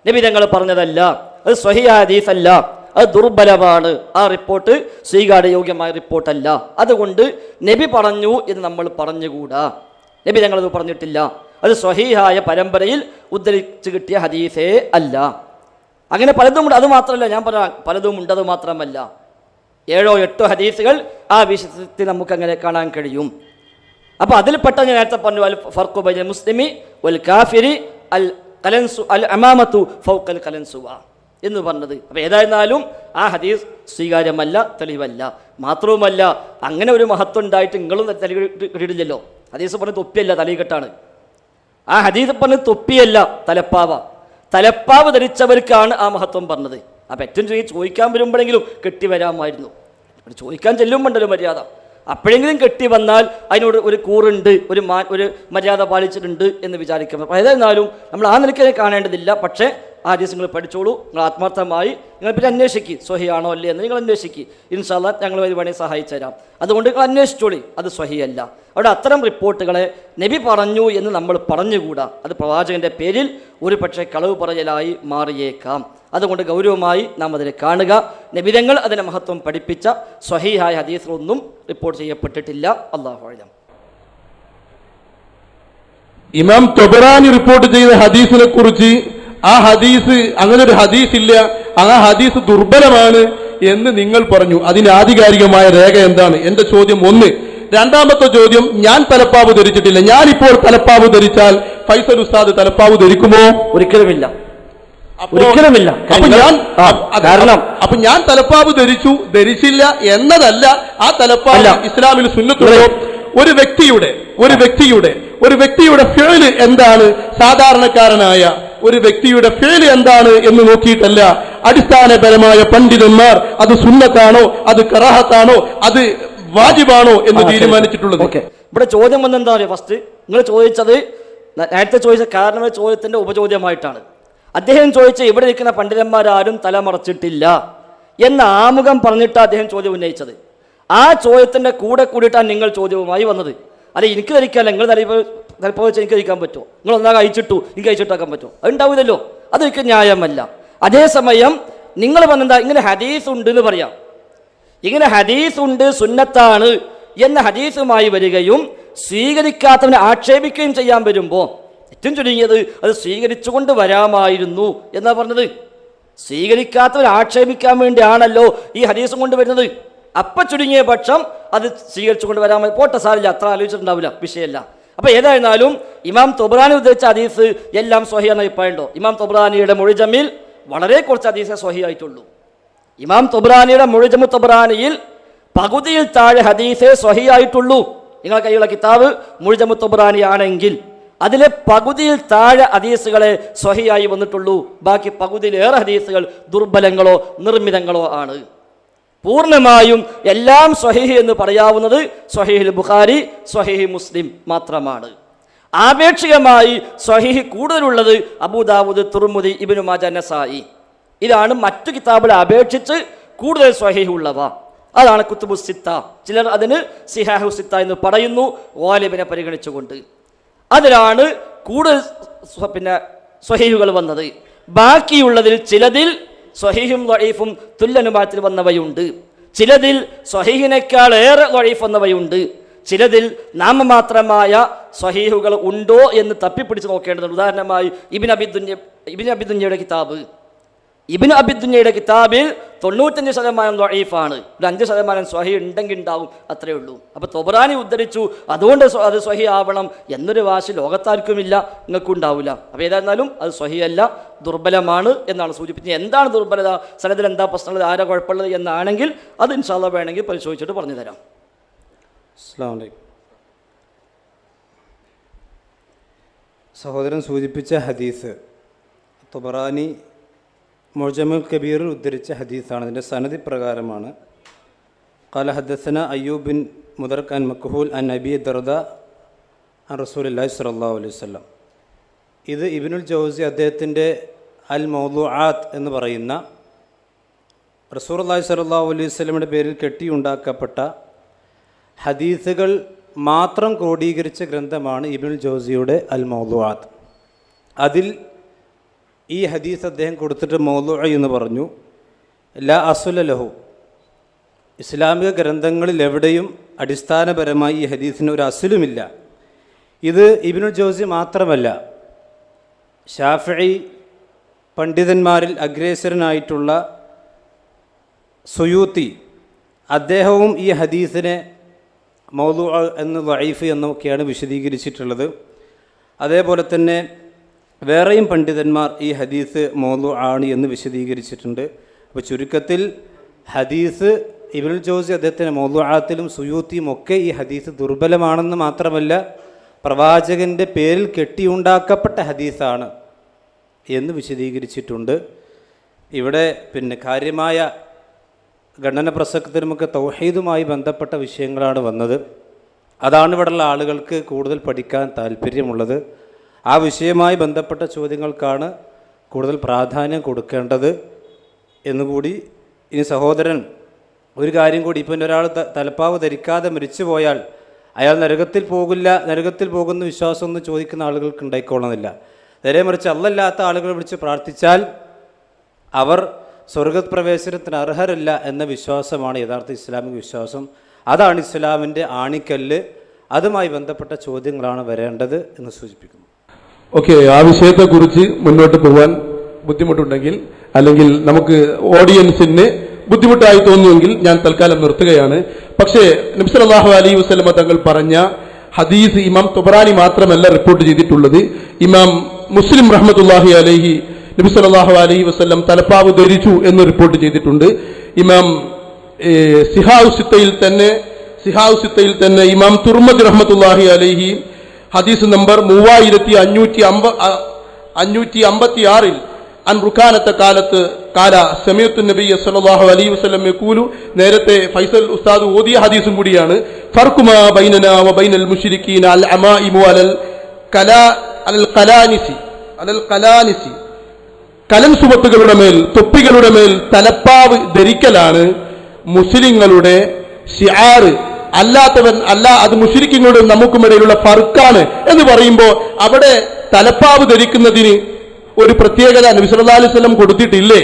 നബി തങ്ങൾ പറഞ്ഞതല്ല, അത് സ്വഹീഹ ഹദീസല്ല, അത് ദുർബലമാണ്. ആ റിപ്പോർട്ട് സ്വീകാര്യയോഗ്യമായ റിപ്പോർട്ടല്ല. അതുകൊണ്ട് നബി പറഞ്ഞു എന്ന് നമ്മൾ പറഞ്ഞുകൂടാ. നബി തങ്ങളത് പറഞ്ഞിട്ടില്ല. അത് സ്വഹീഹായ പരമ്പരയിൽ ഉദ്ധരിച്ച് കിട്ടിയ ഹദീസേ അല്ല. അങ്ങനെ പലതുമുണ്ട്. അത് മാത്രമല്ല, ഞാൻ പറഞ്ഞ പലതും ഉണ്ട്, അത് മാത്രമല്ല 7-8 ഹദീസുകൾ ആ വിഷയത്തിൽ നമുക്കങ്ങനെ കാണാൻ കഴിയും. അപ്പോൾ അതിൽപ്പെട്ട ഞാൻ നേരത്തെ പറഞ്ഞു, അൽ ഫർഖു ബൈനൽ മുസ്ലിമി വൽ കാഫിരി അൽ ഖലൻസു അൽ അമാമത്തു ഫൗഖൽ ഖലൻസുവ. എന്ന് പറഞ്ഞത്. അപ്പോൾ ഏതായിരുന്നാലും ആ ഹദീസ് സ്വീകാര്യമല്ല, തെളിവല്ല. മാത്രവുമല്ല, അങ്ങനെ ഒരു മഹത്വം ഉണ്ടായിട്ട് നിങ്ങളും തലയിട്ടില്ലല്ലോ. ഹദീസ് പറഞ്ഞ തൊപ്പിയല്ല, തലയിക്കെട്ടാണ്. ആ ഹദീസ് പറഞ്ഞ തൊപ്പിയല്ല, തലപ്പാവ് ധരിച്ചവർക്കാണ് ആ മഹത്വം പറഞ്ഞത്. അപ്പം ഏറ്റവും ചോദിക്കാൻ വരുമ്പോഴെങ്കിലും കെട്ടി വരാമായിരുന്നു. ചോദിക്കാൻ ചെല്ലുമ്പോണ്ടല്ലോ മര്യാദ. അപ്പോഴെങ്കിലും കെട്ടി വന്നാൽ അതിനോട് ഒരു കൂറുണ്ട്, ഒരു മര്യാദ പാലിച്ചിട്ടുണ്ട് എന്ന് വിചാരിക്കാം. അപ്പോൾ ഏതായിരുന്നാലും നമ്മൾ ആ നിലയ്ക്ക് കാണേണ്ടതില്ല. പക്ഷേ ആ ഹദീസ് നിങ്ങൾ പഠിച്ചോളൂ, നിങ്ങൾ ആത്മാർത്ഥമായി നിങ്ങൾ പിന്നെ അന്വേഷിക്കുക, സ്വഹിയാണോ അല്ലേ എന്ന് നിങ്ങൾ അന്വേഷിക്കുക. ഇൻഷാ അല്ലാഹ് ഞങ്ങൾ വേണമെങ്കിൽ സഹായിച്ചു തരാം. അതുകൊണ്ട് നിങ്ങൾ അന്വേഷിച്ചോളി, അത് സ്വഹിയല്ല. അവിടെ അത്തരം റിപ്പോർട്ടുകളെ നബി പറഞ്ഞു എന്ന് നമ്മൾ പറഞ്ഞുകൂടാ. അത് പ്രവാചകന്റെ പേരിൽ ഒരു പക്ഷേ കളവ് പറയലായി മാറിയേക്കാം. അതുകൊണ്ട് ഗൗരവമായി നാം അതിനെ കാണുക. നബിതങ്ങൾ അതിൻ്റെ മഹത്വം പഠിപ്പിച്ച സ്വഹീഹായ ഹദീസിലൊന്നും റിപ്പോർട്ട് ചെയ്യപ്പെട്ടിട്ടില്ല. അല്ലാഹു അഅലം. ഇമാം തൊബറാനി റിപ്പോർട്ട് ചെയ്ത ഹദീസിനെ കുറിച്ച് ആ ഹദീസ് അങ്ങനെ ഒരു ഹദീസ് ഇല്ല, ആ ഹദീസ് ദുർബലമാണ് എന്ന് നിങ്ങൾ പറഞ്ഞു. അതിന് ആധികാരികമായ രേഖ എന്താണ്? എന്റെ ചോദ്യം 1. രണ്ടാമത്തെ ചോദ്യം, ഞാൻ തലപ്പാവ് ധരിച്ചിട്ടില്ല. ഞാനിപ്പോൾ തലപ്പാവ് ധരിച്ചാൽ ഫൈസൽ ഉസ്താദ് തലപ്പാവ് ധരിക്കുമോ? ഒരിക്കലുമില്ല. അപ്പൊ ഞാൻ തലപ്പാവ് ധരിച്ചില്ല എന്നതല്ല ആ തലപ്പാവ് ഇസ്ലാമിൽ സുന്നത്തുള്ളൂ. ഒരു വ്യക്തിയുടെ ഫിഅല് എന്താണ്, സാധാരണക്കാരനായ ഒരു വ്യക്തിയുടെ ഫിഅല് എന്താണ് എന്ന് നോക്കിയിട്ടല്ല അടിസ്ഥാനപരമായ പണ്ഡിതന്മാർ അത് സുന്നത്താണോ, അത് കറാഹത്താണോ, അത് വാജിബാണോ എന്ന് തീരുമാനിച്ചിട്ടുള്ളത്. ഇവിടെ ചോദ്യം വന്നെന്താ പറയുക? ഫസ്റ്റ് നിങ്ങൾ ചോദിച്ചത് നേരത്തെ ചോദിച്ച കാരണമായ ചോദ്യത്തിന്റെ ഉപചോദ്യമായിട്ടാണ്. അദ്ദേഹം ചോദിച്ച ഇവിടെ ഇരിക്കുന്ന പണ്ഡിതന്മാരാരും തലമറച്ചിട്ടില്ല എന്ന ആമുഖം പറഞ്ഞിട്ട് അദ്ദേഹം ചോദ്യം ഉന്നയിച്ചത്. ആ ചോദ്യത്തിന്റെ കൂടെ കൂടിയിട്ടാണ് നിങ്ങൾ ചോദ്യവുമായി വന്നത്. അല്ലെ എനിക്ക് ധരിക്കാല്ല, നിങ്ങൾ തലപ്പാവ് വെച്ച് എനിക്ക് ധരിക്കാൻ പറ്റുമോ? നിങ്ങൾ ഒന്നാകെ അയച്ചിട്ടു, എനിക്ക് അയച്ചിട്ടാക്കാൻ പറ്റുമോ? അതുണ്ടാവില്ലല്ലോ, അതൊരിക്കലും ന്യായമല്ല. അതേസമയം നിങ്ങൾ പറഞ്ഞെന്താ ഇങ്ങനെ ഹദീസ് ഉണ്ട് എന്ന് പറയാം. ഇങ്ങനെ ഹദീസ് ഉണ്ട്, സുന്നത്താണ് എന്ന ഹദീസുമായി വരികയും സ്വീകരിക്കാത്തവനെ ആക്ഷേപിക്കുകയും ചെയ്യാൻ വരുമ്പോൾ ഏറ്റവും ചുരുങ്ങിയത് അത് സ്വീകരിച്ചുകൊണ്ട് വരാമായിരുന്നു എന്നാ പറഞ്ഞത്. സ്വീകരിക്കാത്തവരെ ആക്ഷേപിക്കാൻ വേണ്ടിയാണല്ലോ ഈ ഹദീസും കൊണ്ട് വരുന്നത്. അപ്പം ചുരുങ്ങിയ പക്ഷം അത് സ്വീകരിച്ചുകൊണ്ട് വരാൻ പോട്ടെ, സാരില്ല, അത്ര ആലോചിച്ചിട്ടുണ്ടാവില്ല, വിഷയമല്ല. അപ്പോൾ ഏതായിരുന്നാലും ഇമാം തൊബ്രാനി ഉദ്ധരിച്ച ഹദീസ് എല്ലാം സ്വഹിയാണെന്ന് അഭിപ്രായമുണ്ടോ? ഇമാം തൊബ്രാനിയുടെ മുഅ്ജമിൽ വളരെ കുറച്ച് ഹദീസേ സ്വഹിയായിട്ടുള്ളൂ. ഇമാം തൊബ്രാനിയുടെ മുഅ്ജമു തൊബ്രാനിയിൽ പകുതിയിൽ താഴെ ഹദീസേ സ്വഹിയായിട്ടുള്ളൂ. നിങ്ങളുടെ കയ്യിലുള്ള കിതാബ് മുഅ്ജമു തൊബ്രാനി ആണെങ്കിൽ അതിലെ പകുതിയിൽ താഴെ ഹദീസുകളെ സ്വഹിയായി വന്നിട്ടുള്ളൂ. ബാക്കി പകുതിയിലേറെ ഹദീസുകൾ ദുർബലങ്ങളോ നിർമ്മിതങ്ങളോ ആണ്. പൂർണ്ണമായും എല്ലാം സ്വഹീഹ് എന്ന് പറയാവുന്നത് സ്വഹീഹുൽ ബുഖാരി, സ്വഹീഹ് മുസ്ലിം മാത്രമാണ്. ആപേക്ഷികമായി സ്വഹീഹ് കൂടുതലുള്ളത് അബൂദാവൂദ്, തുർമുദി, ഇബ്നു മാജ, നസായി. ഇതാണ് മറ്റു കിതാബുകളെ അപേക്ഷിച്ച് കൂടുതൽ സ്വഹീഹ് ഉള്ളവ. അതാണ് കുത്തുബു സിത്ത. ചിലർ അതിന് സിഹാഹു സിത്ത എന്ന് പറയുന്നു, ഗാലിബിനെ പരിഗണിച്ചുകൊണ്ട്. അതിലാണ് കൂടുതൽ സ്വഹീഹുകൾ വന്നത്. ബാക്കിയുള്ളതിൽ ചിലതിൽ സ്വഹീഹും ദഈഫും തുല്യനുപാതത്തിൽ വന്നവയുണ്ട്. ചിലതിൽ സ്വഹീഹിനേക്കാൾ ഏറെ ദഈഫ് വന്നവയുണ്ട്. ചിലതിൽ നാമമാത്രമായ സ്വഹീഹുകൾ ഉണ്ടോ എന്ന് തപ്പിപ്പിടിച്ച് നോക്കേണ്ടതുണ്ട്. ഉദാഹരണമായി ഇബ്നു അബിദുന്യയുടെ കിതാബ്. ഇബ്നു അബിദുന്യയുടെ കിതാബിൽ 95% ദഈഫാണ്, ഒരു 5% സ്വഹീഹ് ഉണ്ടെങ്കിൽ ഉണ്ടാവും, അത്രയേ ഉള്ളൂ. അപ്പോൾ തൊബ്രാനി ഉദ്ധരിച്ചു, അതുകൊണ്ട് അത് സ്വഹീഹ് ആവണം എന്നൊരു വാശി ലോകത്താർക്കുമില്ല, നിങ്ങൾക്കും ഉണ്ടാവില്ല. അപ്പോൾ ഏതായിരുന്നാലും അത് സ്വഹീഹ് അല്ല, ദുർബലമാണ് എന്നാണ് സൂചിപ്പിച്ചത്. എന്താണ് ദുർബലത, സനദിൽ എന്താ പ്രശ്നമുള്ളത്, ആരാ കുഴപ്പമുള്ളത് എന്നാണെങ്കിൽ അത് ഇൻഷാ അല്ലാഹ് വേണമെങ്കിൽ പരിശോധിച്ചിട്ട് പറഞ്ഞു തരാം. അസ്സലാമു അലൈക്കും. സഹോദരൻ സൂചിപ്പിച്ച ഹദീസ് തൊബറാനി മുഅ്ജമുൽ കബീറിൽ ഉദ്ധരിച്ച ഹദീസാണ്. അതിൻ്റെ സനദി പ്രകാരമാണ്. ഖാല ഹദ്ദസന അയ്യൂബ് ബിൻ മുദർക്ക് അൻ മക്ഹൂൽ അൻ അബി ദർദ അൻ റസൂലുള്ളാഹി സ്വല്ലല്ലാഹു അലൈഹി വസല്ലം. ഇത് ഇബ്നുൽ ജൗസി അദ്ദേഹത്തിൻ്റെ അൽ മൗദൂആത്ത് എന്ന് പറയുന്ന റസൂലുള്ളാഹി സ്വല്ലല്ലാഹു അലൈഹി വസല്ലമയുടെ പേരിൽ കെട്ടിയുണ്ടാക്കപ്പെട്ട ഹദീസുകൾ മാത്രം ക്രോഡീകരിച്ച ഗ്രന്ഥമാണ് ഇബ്നുൽ ജൗസിയുടെ അൽ മൗദൂആത്ത്. അതിൽ ഈ ഹദീസ് അദ്ദേഹം കൊടുത്തിട്ട് മൗദൂഅ എന്ന് പറഞ്ഞു. ലാ അസുല ലഹു, ഇസ്ലാമിക ഗ്രന്ഥങ്ങളിൽ എവിടെയും അടിസ്ഥാനപരമായി ഈ ഹദീസിന് ഒരു അസുലുമില്ല. ഇത് ഇബ്നുൽ ജൗസി മാത്രമല്ല, ശാഫിഈ പണ്ഡിതന്മാരിൽ അഗ്രേസരനായിട്ടുള്ള സുയൂത്തി അദ്ദേഹവും ഈ ഹദീസിനെ മൗദൂഅ എന്ന് ദഈഫ് എന്നൊക്കെയാണ് വിശദീകരിച്ചിട്ടുള്ളത്. അതേപോലെ തന്നെ വേറെയും പണ്ഡിതന്മാർ ഈ ഹദീസ് മൗദു ആണ് എന്ന് വിശദീകരിച്ചിട്ടുണ്ട്. അപ്പോൾ ചുരുക്കത്തിൽ ഹദീസ് ഇബ്നുൽ ജൗസി അദ്ദേഹത്തിൻ്റെ മൗദുആത്തിലും സുയൂത്തിയും ഒക്കെ ഈ ഹദീസ് ദുർബലമാണെന്ന് മാത്രമല്ല പ്രവാചകൻ്റെ പേരിൽ കെട്ടിയുണ്ടാക്കപ്പെട്ട ഹദീസാണ് എന്ന് വിശദീകരിച്ചിട്ടുണ്ട്. ഇവിടെ കാര്യമായ ഖണ്ഡന പ്രസക്തരുമൊക്കെ തൗഹീദുമായി ബന്ധപ്പെട്ട വിഷയങ്ങളാണ് വന്നത്. അതാണ് ഇവിടെയുള്ള ആളുകൾക്ക് കൂടുതൽ പഠിക്കാൻ താല്പര്യമുള്ളത്. ആ വിഷയവുമായി ബന്ധപ്പെട്ട ചോദ്യങ്ങൾക്കാണ് കൂടുതൽ പ്രാധാന്യം കൊടുക്കേണ്ടത് എന്നുകൂടി. ഇനി സഹോദരൻ ഒരു കാര്യം കൂടി, ഇപ്പം ഒരാൾ തലപ്പാവ് ധരിക്കാതെ മരിച്ചു പോയാൽ അയാൾ നരകത്തിൽ പോകില്ല, നരകത്തിൽ പോകുന്ന വിശ്വാസമൊന്നും ചോദിക്കുന്ന ആളുകൾക്ക് ഉണ്ടായിക്കൊള്ളുന്നില്ല. നേരെ മറിച്ച് അല്ലാത്ത ആളുകളെ വിളിച്ച് പ്രാർത്ഥിച്ചാൽ അവർ സ്വർഗപ്രവേശനത്തിന് അർഹരല്ല എന്ന വിശ്വാസമാണ് യഥാർത്ഥ ഇസ്ലാമിക വിശ്വാസം. അതാണ് ഇസ്ലാമിൻ്റെ ആണിക്കല്ല്. അതുമായി ബന്ധപ്പെട്ട ചോദ്യങ്ങളാണ് വരേണ്ടത് എന്ന് സൂചിപ്പിക്കുന്നു. ഓക്കെ, ആ വിഷയത്തെക്കുറിച്ച് മുന്നോട്ട് പോകാൻ ബുദ്ധിമുട്ടുണ്ടെങ്കിൽ അല്ലെങ്കിൽ നമുക്ക് ഓഡിയൻസിന് ബുദ്ധിമുട്ടായി തോന്നുമെങ്കിൽ ഞാൻ തൽക്കാലം നിർത്തുകയാണ്. പക്ഷേ നബി സല്ലല്ലാഹു അലൈഹി വസല്ലമ തങ്ങൾ പറഞ്ഞ ഹദീസ് ഇമാം തൊബറാനി മാത്രമല്ല റിപ്പോർട്ട് ചെയ്തിട്ടുള്ളത്. ഇമാം മുസ്ലിം റഹ്മത്തുള്ളാഹി അലൈഹി നബി സല്ലല്ലാഹു അലൈഹി വസല്ലം തലപ്പാവ് ധരിച്ചു എന്ന് റിപ്പോർട്ട് ചെയ്തിട്ടുണ്ട്. ഇമാം സിഹാഉ സിത്തയിൽ തന്നെ ഇമാം തുർമദി റഹ്മത്തുള്ളാഹി അലൈഹി ഹദീസ് നമ്പർ 3556 അൻ റുക്കാനത്തെ കാല സമയത്തു നബിയ സല്ലല്ലാഹു അലൈഹി വസല്ലം യഖൂലു, നേരത്തെ ഫൈസൽ ഉസ്താദ് ഓതിയ ഹദീസും കൂടിയാണ്. ഫർഖുമാ ബൈനനാ വ ബൈനൽ മുശ്രിക്കീന അൽ അമാഇമു അലൽ ഖലാനിസി, കലം സുബത്തുകളുടെ മേൽ, തൊപ്പികളുടെ മേൽ തലപ്പാവ് ധരിക്കലാണ് മുസ്ലിങ്ങളുടെ ശിആർ. അത് മുശ്രിക്കുകളുടെ നമുക്കുമിടയിലുള്ള ഫർക്കാണ് എന്ന് പറയുമ്പോൾ അവിടെ തലപ്പാവ് ധരിക്കുന്നതിന് ഒരു പ്രത്യേകത നബി സല്ലല്ലാഹു അലൈഹി വസല്ലം കൊടുത്തിട്ടില്ലേ?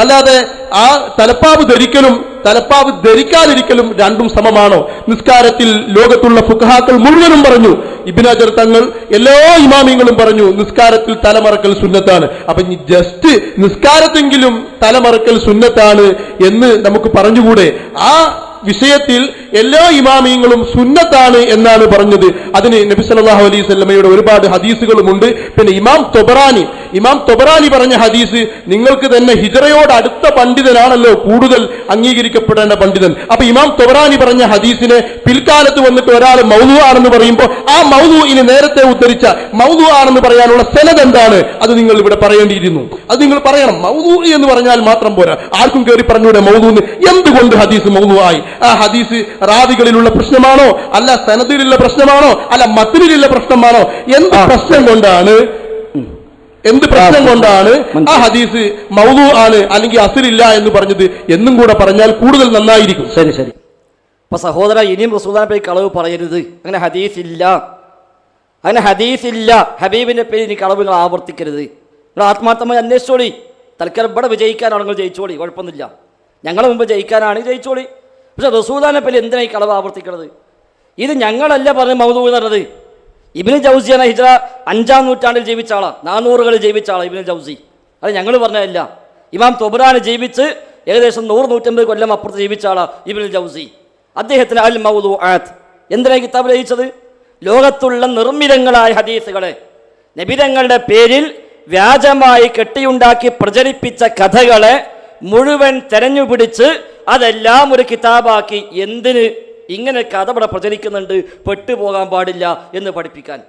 അല്ലാതെ ആ തലപ്പാവ് ധരിക്കലും തലപ്പാവ് ധരിക്കാതിരിക്കലും രണ്ടും സമമാണോ? നിസ്കാരത്തിൽ ലോകത്തുള്ള ഫുഖഹാക്കൾ മുഴുവനും പറഞ്ഞു, ഇബ്നു ഹജർ തങ്ങൾ എല്ലാ ഇമാമിങ്ങളും പറഞ്ഞു നിസ്കാരത്തിൽ തലമറക്കൽ സുന്നത്താണ്. അപ്പൊ ജസ്റ്റ് നിസ്കാരത്തെങ്കിലും തലമറക്കൽ സുന്നത്താണ് എന്ന് നമുക്ക് പറഞ്ഞുകൂടെ? ആ വിഷയത്തിൽ എല്ലാ ഇമാമിയങ്ങളും സുന്നത്താണ് എന്നാണ് പറഞ്ഞത്. അതിന് നബി സല്ലല്ലാഹു അലൈഹി വസല്ലമയുടെ ഒരുപാട് ഹദീസുകളുമുണ്ട്. പിന്നെ ഇമാം തൊബറാനി പറഞ്ഞ ഹദീസ്, നിങ്ങൾക്ക് തന്നെ ഹിജ്റയോട് അടുത്ത പണ്ഡിതനാണല്ലോ കൂടുതൽ അംഗീകരിക്കപ്പെടേണ്ട പണ്ഡിതൻ. അപ്പൊ ഇമാം തൊബറാനി പറഞ്ഞ ഹദീസിനെ പിൽക്കാലത്ത് വന്നിട്ട് ഒരാൾ മൗദൂ ആണെന്ന് പറയുമ്പോൾ ആ മൗദൂഇനെ നേരത്തെ ഉദ്ധരിച്ച മൗദൂ ആണെന്ന് പറയാനുള്ള സനദ് എന്താണ്? അത് നിങ്ങൾ ഇവിടെ പറയേണ്ടിയിരുന്നു. അത് നിങ്ങൾ പറയണം. മൗദൂ എന്ന് പറഞ്ഞാൽ മാത്രം പോരാ, ആർക്കും കയറി പറഞ്ഞൂടെ മൗദൂന്ന്. എന്തുകൊണ്ട് ഹദീസ് മൗദൂ ആയി? ആ ഹദീസ് റാവികളിലുള്ള പ്രശ്നമാണോ, അല്ല സനദിലുള്ള പ്രശ്നമാണോ, അല്ല മത്നിലുള്ള പ്രശ്നമാണോ? എന്ത് പ്രശ്നം കൊണ്ടാണ് ആ ഹദീസ് മൗദൂ ആണ് അല്ലെങ്കിൽ അസ്ലില്ല എന്ന് പറഞ്ഞത് എന്നും കൂടെ പറഞ്ഞാൽ കൂടുതൽ നന്നായിരിക്കും. ശരി. അപ്പൊ സഹോദര, ഇനിയും റസൂലുള്ളാഹിയെ പറ്റി കളവ് പറയരുത്. അങ്ങനെ ഹദീസില്ല. ഹബീബിന്റെ പേര് ഇനി കളവുകൾ ആവർത്തിക്കരുത്. നിങ്ങൾ ആത്മാർത്ഥമായി അന്വേഷിച്ചോളി. തൽക്കാലം ഇവിടെ വിജയിക്കാനാണ് നിങ്ങൾ ജയിച്ചോളി, കുഴപ്പമൊന്നുമില്ല. ഞങ്ങളെ മുമ്പ് ജയിക്കാനാണ് ജയിച്ചോളി. പക്ഷെ റസൂലുള്ളാഹിയെ പറ്റി എന്തിനാ ഈ കളവ് ആവർത്തിക്കുന്നത്? ഇത് ഞങ്ങളല്ല പറഞ്ഞ് മൗദൂ എന്ന് പറഞ്ഞത്. ഇബ്നു ജൗസിയാണ് ഹിജ്റ 5-ാം നൂറ്റാണ്ടിൽ ജീവിച്ച ആളാണ്, 400കളിൽ ജീവിച്ച ആളാണ് ഇബ്നു ജൗസി. അത് ഞങ്ങൾ പറഞ്ഞതല്ല. ഇമാം തൊബറാനി ജീവിച്ച് ഏകദേശം 100-150 കൊല്ലം അപ്പുറത്ത് ജീവിച്ച ആളാണ് ഇബ്നു ജൗസി. അദ്ദേഹത്തിന് അൽ മൗദൂആത്ത് എന്തിനാണ് കിതാബ് രചിച്ചത്? ലോകത്തുള്ള നിർമ്മിതങ്ങളായ ഹദീസുകളെ നബിതങ്ങളുടെ പേരിൽ വ്യാജമായി കെട്ടിയുണ്ടാക്കി പ്രചരിപ്പിച്ച കഥകളെ മുഴുവൻ തെരഞ്ഞുപിടിച്ച് അതെല്ലാം ഒരു കിതാബാക്കി. എന്തിന്? ഇങ്ങനെ കഥ ഇവിടെ പ്രചരിക്കുന്നുണ്ട്, പെട്ടുപോകാൻ പാടില്ല എന്ന് പഠിപ്പിക്കാൻ.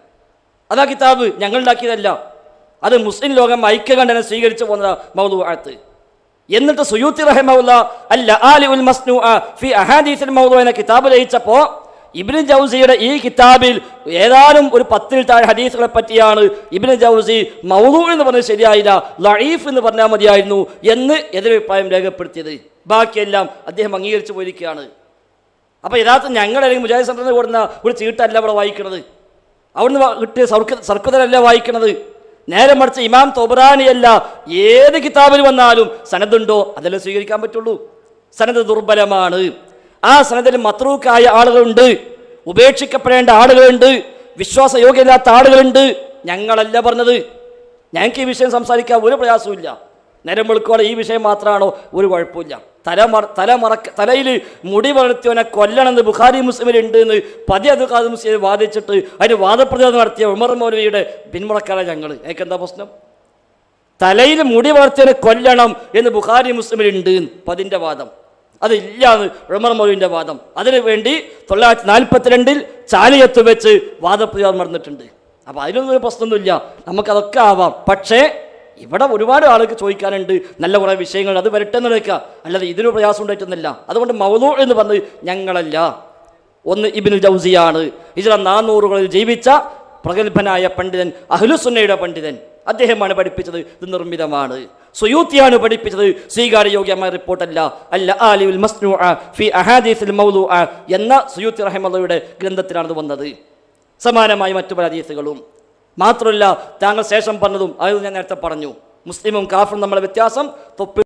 അതാ കിതാബ്, ഞങ്ങൾ ഉണ്ടാക്കിയതല്ല. അത് മുസ്ലിം ലോകം ഐക്യകണ്ഠനം സ്വീകരിച്ചു പോകുന്ന മൗദൂആത്ത്. എന്നിട്ട് സുയൂത്തി റഹിമഹുല്ലാഹ് അൽ-ലആലിഉൽ മസ്നൂഅ ഫി അഹാദീസിൽ മൗദൂ എന്ന കിതാബ് രചിച്ചപ്പോൾ ഇബ്നു ജൗസിയുടെ ഈ കിതാബിൽ ഏതാനും ഒരു 10-ൽ താഴെ ഹദീസുകളെ പറ്റിയാണ് ഇബ്നു ജൗസി മൗദൂ എന്ന് പറഞ്ഞത് ശരിയായില്ല, ലഈഫ് എന്ന് പറഞ്ഞാൽ മതിയായിരുന്നു എന്ന് എതിരഭിപ്രായം രേഖപ്പെടുത്തിയത്. ബാക്കിയെല്ലാം അദ്ദേഹം അംഗീകരിച്ചു പോയിരിക്കുകയാണ്. അപ്പോൾ യഥാർത്ഥം ഞങ്ങൾ അല്ലെങ്കിൽ മുജാഹിദ് സെന്ററിന് കൊടുക്കുന്ന ഒരു ചീട്ടല്ല ഇവിടെ വായിക്കുന്നത്, അവിടുന്ന് കിട്ടിയ സർക്കുലറല്ല വായിക്കുന്നത്. നേരെ മറിച്ച് ഇമാം തൊബറാനിയല്ല ഏത് കിതാബിൽ വന്നാലും സനദുണ്ടോ അതല്ലേ സ്വീകരിക്കാൻ പറ്റുള്ളൂ. സനദ് ദുർബലമാണ്. ആ സനദിൽ മത്രൂക്കായ ആളുകളുണ്ട്, ഉപേക്ഷിക്കപ്പെടേണ്ട ആളുകളുണ്ട്, വിശ്വാസയോഗ്യമില്ലാത്ത ആളുകളുണ്ട്. ഞങ്ങളല്ല പറഞ്ഞത്. ഞങ്ങൾക്ക് ഈ വിഷയം സംസാരിക്കാൻ ഒരു പ്രയാസവും ഇല്ല. നേരം വെളുക്കോടെ ഈ വിഷയം മാത്രമാണോ? ഒരു കുഴപ്പമില്ല. തലയിൽ മുടി വളർത്തിയവനെ കൊല്ലണമെന്ന് ബുഖാരി മുസ്ലിമിലുണ്ട് എന്ന് പതിയത് ഖാദി മുസ്ലിം വാദിച്ചിട്ട് അതിന് വാദപ്രതിവാദം നടത്തിയ ഉമർ മൗലവിയുടെ പിന്മുറക്കാരാണ് ഞങ്ങൾ. എനിക്ക് എന്താ പ്രശ്നം? തലയിൽ മുടി വളർത്തിയവനെ കൊല്ലണം എന്ന് ബുഖാരി മുസ്ലിമിലുണ്ട് പതിൻ്റെ വാദം, അതില്ലാന്ന് ഉമർ മൗലവിൻ്റെ വാദം. അതിനു വേണ്ടി 1942 ചാലിയത്ത് വെച്ച് വാദപ്രതിവാദം നടന്നിട്ടുണ്ട്. അപ്പോൾ അതിലൊന്നും ഒരു പ്രശ്നമൊന്നുമില്ല, നമുക്കതൊക്കെ ആവാം. പക്ഷേ ഇവിടെ ഒരുപാട് ആൾക്ക് ചോദിക്കാനുണ്ട്, നല്ല കുറേ വിഷയങ്ങൾ, അത് വരട്ടെ എന്ന് വെക്കുക, അല്ലാതെ ഇതിന് പ്രയാസം ഉണ്ടായിട്ടൊന്നുമില്ല. അതുകൊണ്ട് മൗദൂ എന്ന് പറഞ്ഞത് ഞങ്ങളല്ല. ഒന്ന് ഇബ്നുൽ ജൗസിയാണ്, ഹിജ്റ 400കളിൽ ജീവിച്ച പ്രഗത്ഭനായ പണ്ഡിതൻ, അഹ്ലുസുന്നയുടെ പണ്ഡിതൻ. അദ്ദേഹമാണ് പഠിപ്പിച്ചത് ഇത് നിർമ്മിതമാണ്. സുയൂത്തിയാണ് പഠിപ്പിച്ചത്, സ്വീകാര്യയോഗ്യമായ റിപ്പോർട്ടല്ല. അല്ല ആലിഉൽ മസ്നൂഅ ഫി അഹാദീസിൽ മൗദൂഅ എന്ന സുയൂത്തി റഹിമഹുള്ളയുടെ ഗ്രന്ഥത്തിലാണ് വന്നത്. സമാനമായി മറ്റു പല ഹദീസുകളും. മാത്രമല്ല താങ്കൾ ശേഷം പറഞ്ഞതും അത് ഞാൻ നേരത്തെ പറഞ്ഞു, മുസ്ലിമും കാഫിറും തമ്മിലുള്ള വ്യത്യാസം തൊപ്പി